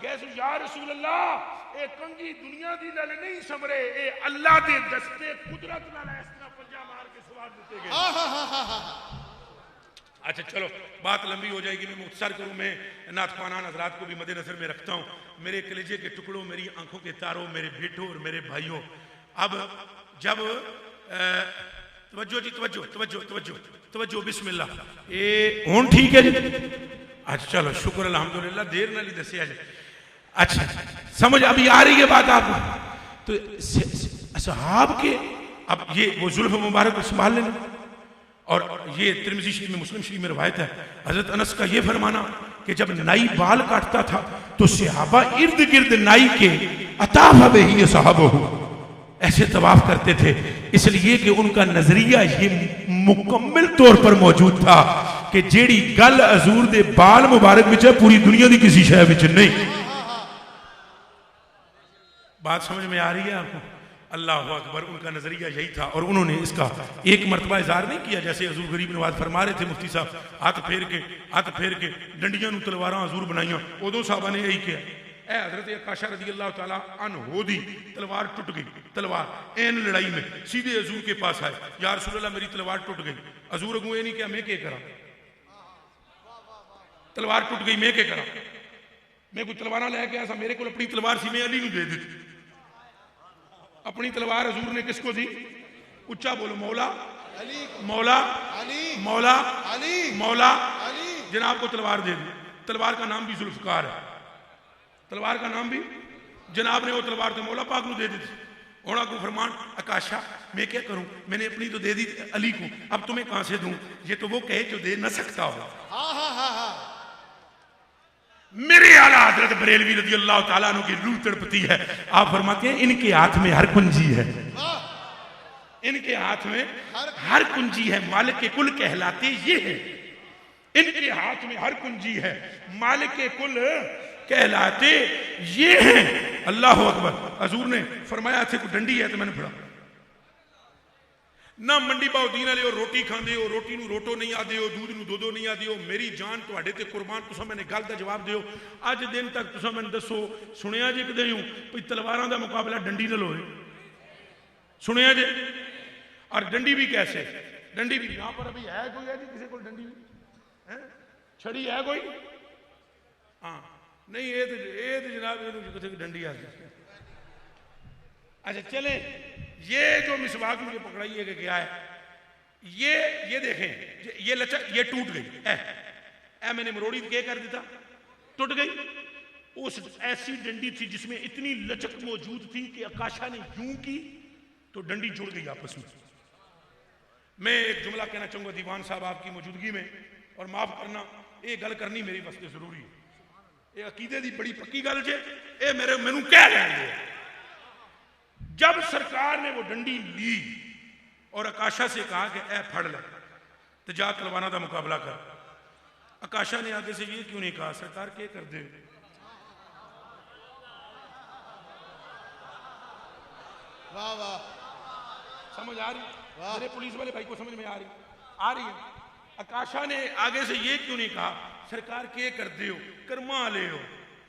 گیسو یا رسول اللہ اے کنگی دنیا دی لل نہیں سمرے اے اللہ دے دستے قدرت نال اس طرح پنجہ مار کے سوار دیتے گئے اچھا چلو بات لمبی ہو جائے گی میں مختصر کروں میں نعت خوانان حضرات کو بھی مد نظر میں رکھتا ہوں میرے کلیجے کے ٹکڑوں میری آنکھوں کے تاروں میرے بیٹوں اور میرے بھائیوں اب جب توجہ جی توجہ توجہ توجہ توجہ بسم اللہ اے ہون ٹھیک ہے جی اچھا چلو شکر الحمدللہ دیر نہ لی دسیا جی اچھا سمجھ ابھی آ رہی ہے بات آپ تو صحاب کے اب یہ وہ زلف مبارک کو سنبھال لینا اور یہ ترمذی شریف میں مسلم شریف میں روایت ہے حضرت انس کا یہ فرمانا کہ جب نائی بال کاٹتا تھا تو صحابہ ارد گرد نائی کے اطاف بہی صحابہ ایسے طواف کرتے تھے اس لیے کہ ان کا نظریہ یہ مکمل طور پر موجود تھا کہ جیڑی گل حضور دے بال مبارک وچ ہے پوری دنیا دی کسی شے وچ نہیں بات سمجھ میں آ رہی ہے آپ کو اللہ اکبر ان کا نظریہ یہی تھا اور انہوں نے اس کا ایک مرتبہ اظہار نہیں کیا جیسے حضور غریب نواز فرما رہے تھے مفتی صاحب ہاتھ پھیر کے ڈنڈیاں نو تلواراں حضور بنائیاں ادوں صحابہ نے یہی کیا اے حضرت عکاشہ رضی اللہ تعالیٰ عنہ دی تلوار ٹوٹ گئی تلوار این لڑائی میں سیدھے حضور کے پاس آئے یا رسول اللہ میری تلوار ٹوٹ گئی حضور اگوں یہ نہیں کیا میں کیا کرا تلوار ٹوٹ گئی میں کیا کرا میں کوئی تلوارہ لے کے ایسا میرے کو اپنی تلوار سی میں علی نو دے دیتی اپنی تلوار حضور نے کس کو دی اچھا بولو مولا علی مولا علی مولا علی مولا علی جناب کو تلوار دے دی تلوار کا نام بھی ذوالفقار ہے تلوار کا نام بھی جناب نے وہ تلوار تو مولا پاک نو دے دی تھی اونا کو فرمان عکاشہ میں کیا کروں میں نے اپنی تو دے دی علی کو اب تمہیں کہاں سے دوں یہ تو وہ کہے جو دے نہ سکتا ہو میرے اعلیٰ حضرت بریلوی رضی اللہ تعالیٰ عنہ کی روح تڑپتی ہے آپ فرماتے ہیں ان کے ہاتھ میں ہر کنجی ہے ان کے ہاتھ میں ہر کنجی ہے مالک کل کہلاتے یہ ہیں ان کے ہاتھ میں ہر کنجی ہے مالک کل کہلاتے یہ ہیں اللہ اکبر حضور نے فرمایا تھے کوئی ڈنڈی ہے تو میں نے پڑھا نہ منڈی باؤ دین والے روٹی کھاندے ہو روٹی نو روٹو نہیں آدے ہو دودھ نو دودو نہیں آدے ہو میری جان تواڈے تے قربان تساں میں نے گل دا جواب دیو اج دن تک تساں میں دسو سنیا جے کدے ہوں بھئی تلواراں دا مقابلہ ڈنڈی نال ہوئے سنیا جے اور ڈنڈی بھی کیسے ڈنڈی بھی یہاں پر ابھی ہے کوئی ہے جی کسی کو ڈنڈی بھی چھڑی ہے کوئی ہاں نہیں یہ تو جناب یہ کسی کی ڈنڈی آ گئی اچھا چلیں یہ جو مسواک مجھے پکڑائیے کہ کیا ہے یہ دیکھیں یہ لچک یہ ٹوٹ گئی اے میں نے مروڑی کیا کر دیتا ٹوٹ گئی اس ایسی ڈنڈی تھی جس میں اتنی لچک موجود تھی کہ عکاشہ نے یوں کی تو ڈنڈی جڑ گئی آپس میں ایک جملہ کہنا چاہوں گا دیوان صاحب آپ کی موجودگی میں اور معاف کرنا یہ گل کرنی میری واسطے ضروری ہے یہ عقیدے دی بڑی پکی گل جے اے میرے مینوں کہہ لین دے جب سرکار نے وہ ڈنڈی لی اور عکاشہ سے کہا کہ اے پھڑ لے تو جا تلواراں دا مقابلہ کر عکاشہ نے آگے سے یہ کیوں نہیں کہا سرکار کیا کر دے واہ واہ سمجھ آ رہی میرے پولیس والے بھائی کو سمجھ میں آ رہی ہے عکاشہ نے آگے سے یہ کیوں نہیں کہا سرکار کیا کر دے ہو کرما لے ہو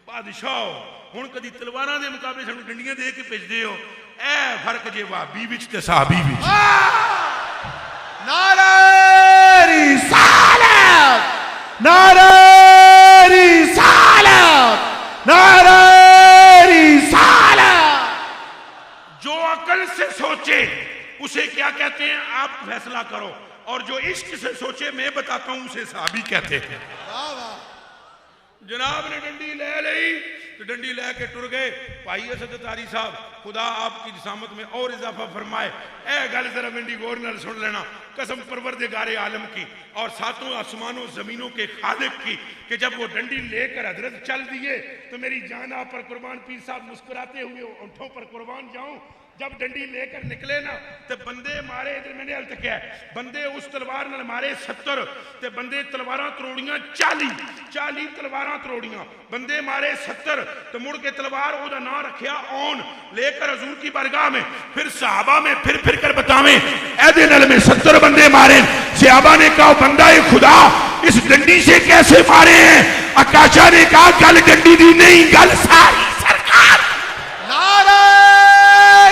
بادشاہ ہو ہن کدی تلواراں دے مقابلے سانوں ڈنڈیاں دے کے بھیج دے ہو اے فرق جے وہابی وچ تے صحابی وچ نعرہ رسالت نعرہ رسالت نعرہ رسالت جو عقل سے سوچے اسے کیا کہتے ہیں آپ فیصلہ کرو اور جو عشق سے سوچے میں بتاتا ہوں اسے صحابی کہتے ہیں جناب نے ڈنڈی لے لئی تو ڈنڈی لے کے ٹر گئے بھائی اسد تاری صاحب خدا آپ کی جسامت میں اور اضافہ فرمائے اے گل ذرا منڈی غور نال سن لینا قسم پروردگار عالم کی اور ساتوں آسمانوں زمینوں کے خالق کی کہ جب وہ ڈنڈی لے کر حضرت چل دیے تو میری جان آپ پر قربان، پیر صاحب مسکراتے ہوئے اونٹوں پر قربان جاؤں، جب ڈنڈی لے کر نکلے نا تو بندے مارے، ادھر میں نے حل تک ہے، بندے اس تلوار نال مارے 70 تے بندے تلواراں تروڑیاں 40 تلواراں تروڑیاں، بندے مارے 70 تو مڑ کے تلوار او دا نام رکھیا اون، لے کر حضور کی بارگاہ میں پھر صحابہ میں پھر کر بتاویں ایدے نال میں 70 بندے مارے، صحابہ نے کہا بندہ خدا اس ڈنڈی سے کیسے مارے ہیں؟ اکاشا نے کہا گل ڈنڈی دی نہیں، گل ساری سرکار نعرہ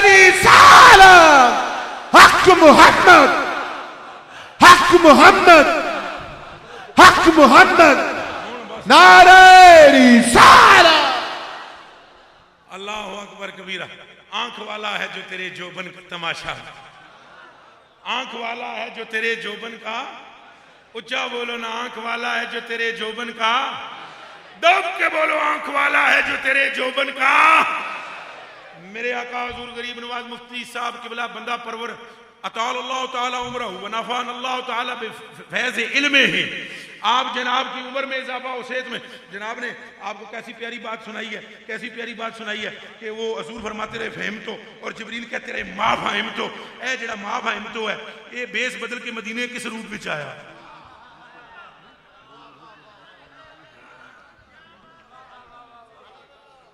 رسالت، حق محمد، حق محمد، حق محمد، نعرہ رسالت۔ اللہ اکبر کبیرہ۔ آنکھ والا ہے جو تیرے جوبن کا تماشا، آنکھ والا ہے جو تیرے جوبن کا، اچھا بولو نا، آنکھ والا ہے جو تیرے جوبن کا، دب کے بولو، آنکھ والا ہے جو تیرے جوبن کا۔ میرے آقا حضور غریب نواز مفتی صاحب قبلہ بندہ پرور اطال اللہ تعالی عمرہ ونفعن اللہ تعالی بفیض علمہ ہی، آپ جناب کی عمر میں اضافہ حسیت میں، جناب نے آپ کو کیسی پیاری بات سنائی ہے، کیسی پیاری بات سنائی ہے کہ وہ حضور فرماتے رہے فہمتو، اور جبریل کہتے رہے ما فہمتو، اے جڑا ما فہمتو ہے یہ بیس بدل کے مدینے کس روٹ وچ آیا؟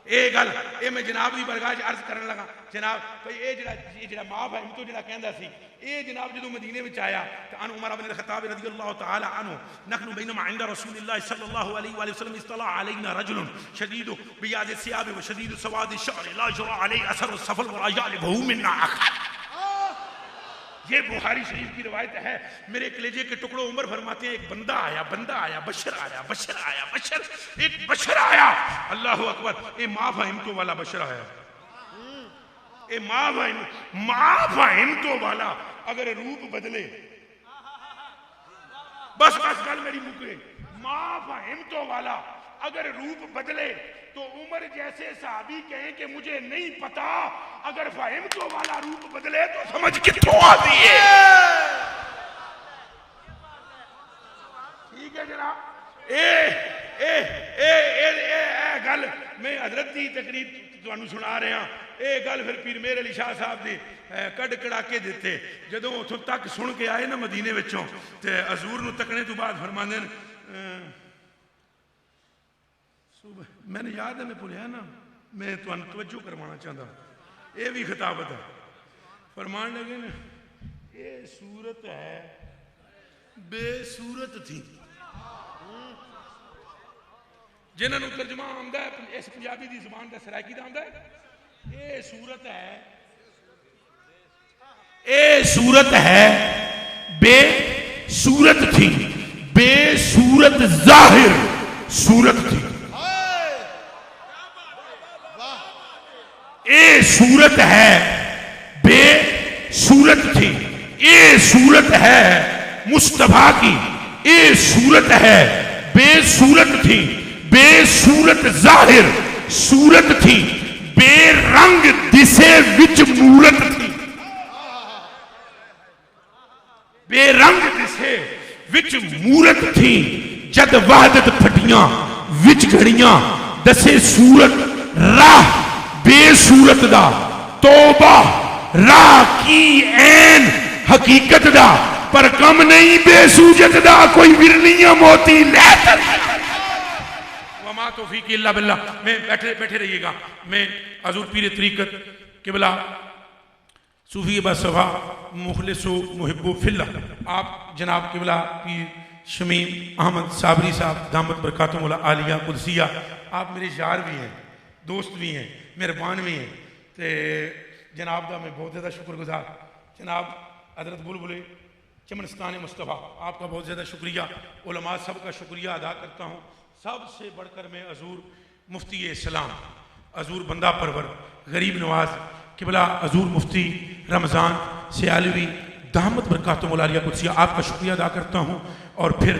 اے گل اے میں جناب دی برگاہ عرض کرنے لگا، جناب بھئی اے جڑا ما فہمتو جڑا کہندا سی، اے جناب جدوں مدینے وچ آیا تو ان عمر بن الخطاب رضی اللہ تعالی عنہ نحن بینما عند رسول اللہ صلی اللہ علیہ وآلہ وسلم اطلع علینا رجل شدید بیاض الثياب وشدید سواد الشعر لا جرى علیہ اثر السفر ولا يعلبه منا احد۔ یہ بخاری شریف کی روایت ہے۔ میرے کلیجے کے ٹکڑوں عمر فرماتے ہیں ایک بندہ آیا بشر آیا ایک بشر آیا، اللہ اکبر، اے ما فہمتو والا بشر آیا، اے ما فہمتو والا اگر روپ بدلے، بس گل میری مکے، ما فہمتو والا اگر روپ بدلے تو عمر جیسے صحابی کہیں کہ مجھے نہیں پتا، اگر فہمتو والا روپ بدلے تو سمجھ کتوں آتی ہے۔ ٹھیک ہے جناب، اے گل میں حضرت دی تقریب تانوں سنا رہا، اے گل پھر پیر مہر علی شاہ صاحب دی کڈ کڑا کے دیتے، جدوں اتھوں تک سن کے آئے نا مدینے وچوں تے حضور نو تکنے تو بعد فرماندے میں نے یاد ہے، میں بھولیا نا، میں تمہیں توجہ کروانا چاہتا ہوں، یہ بھی خطابت ہے، فرمان لگے نا یہ صورت ہے بے صورت تھی، جنہوں نے ترجمہ آمدہ ہے اس پنجابی دی زبان کا سرائکی دا آمدہ ہے، یہ صورت ہے، اے صورت ہے بے صورت تھی، بے صورت ظاہر صورت تھی، اے صورت ہے بے صورت تھی، اے صورت ہے مصطفیٰ کی، اے صورت ہے بے صورت تھی، بے صورت ظاہر صورت تھی، بے رنگ دسے وچ مورت تھی، بے رنگ دسے وچ مورت تھی، جد وحدت پھٹیاں وچ گھڑیاں دسے صورت راہ بے صورت دا، توبہ راہ کی عین حقیقت دا، پر کم نہیں بے صورت دا، کوئی ورنیاں موتی لیتر وما توفیق الا باللہ۔ میں بیٹھے رہیے گا، میں حضور پیر طریقت قبلہ صوفی باصفا مخلص و محب و فی اللہ آپ جناب قبلہ پیر شمیم احمد صابری صاحب دامت برکاتہم العالیہ قدسیہ، آپ میرے یار بھی ہیں، دوست بھی ہیں، مہربان بھی ہیں، تے جناب دا میں بہت زیادہ شکر گزار، جناب حضرت بلبلے چمنستان مصطفیٰ آپ کا بہت زیادہ شکریہ، علماء سب کا شکریہ ادا کرتا ہوں، سب سے بڑھ کر میں حضور مفتی اسلام، حضور بندہ پرور غریب نواز قبلہ حضور مفتی رمضان سیالوی دامت برکاتہم العالیہ قدسیہ آپ کا شکریہ ادا کرتا ہوں، اور پھر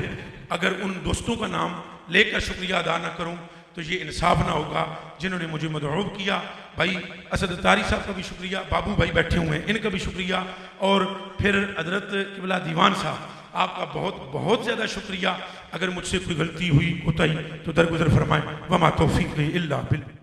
اگر ان دوستوں کا نام لے کر شکریہ ادا نہ کروں تو یہ انصاف نہ ہوگا. جنہوں نے مجھے مدعو کیا، بھائی اسد اتاری صاحب کا بھی شکریہ، بابو بھائی بیٹھے ہوئے ہیں ان کا بھی شکریہ، اور پھر حضرت قبلہ دیوان صاحب آپ کا بہت بہت زیادہ شکریہ. اگر مجھ سے کوئی غلطی ہوئی کوتاہی تو درگزر فرمائیں. وما توفیق الا باللہ.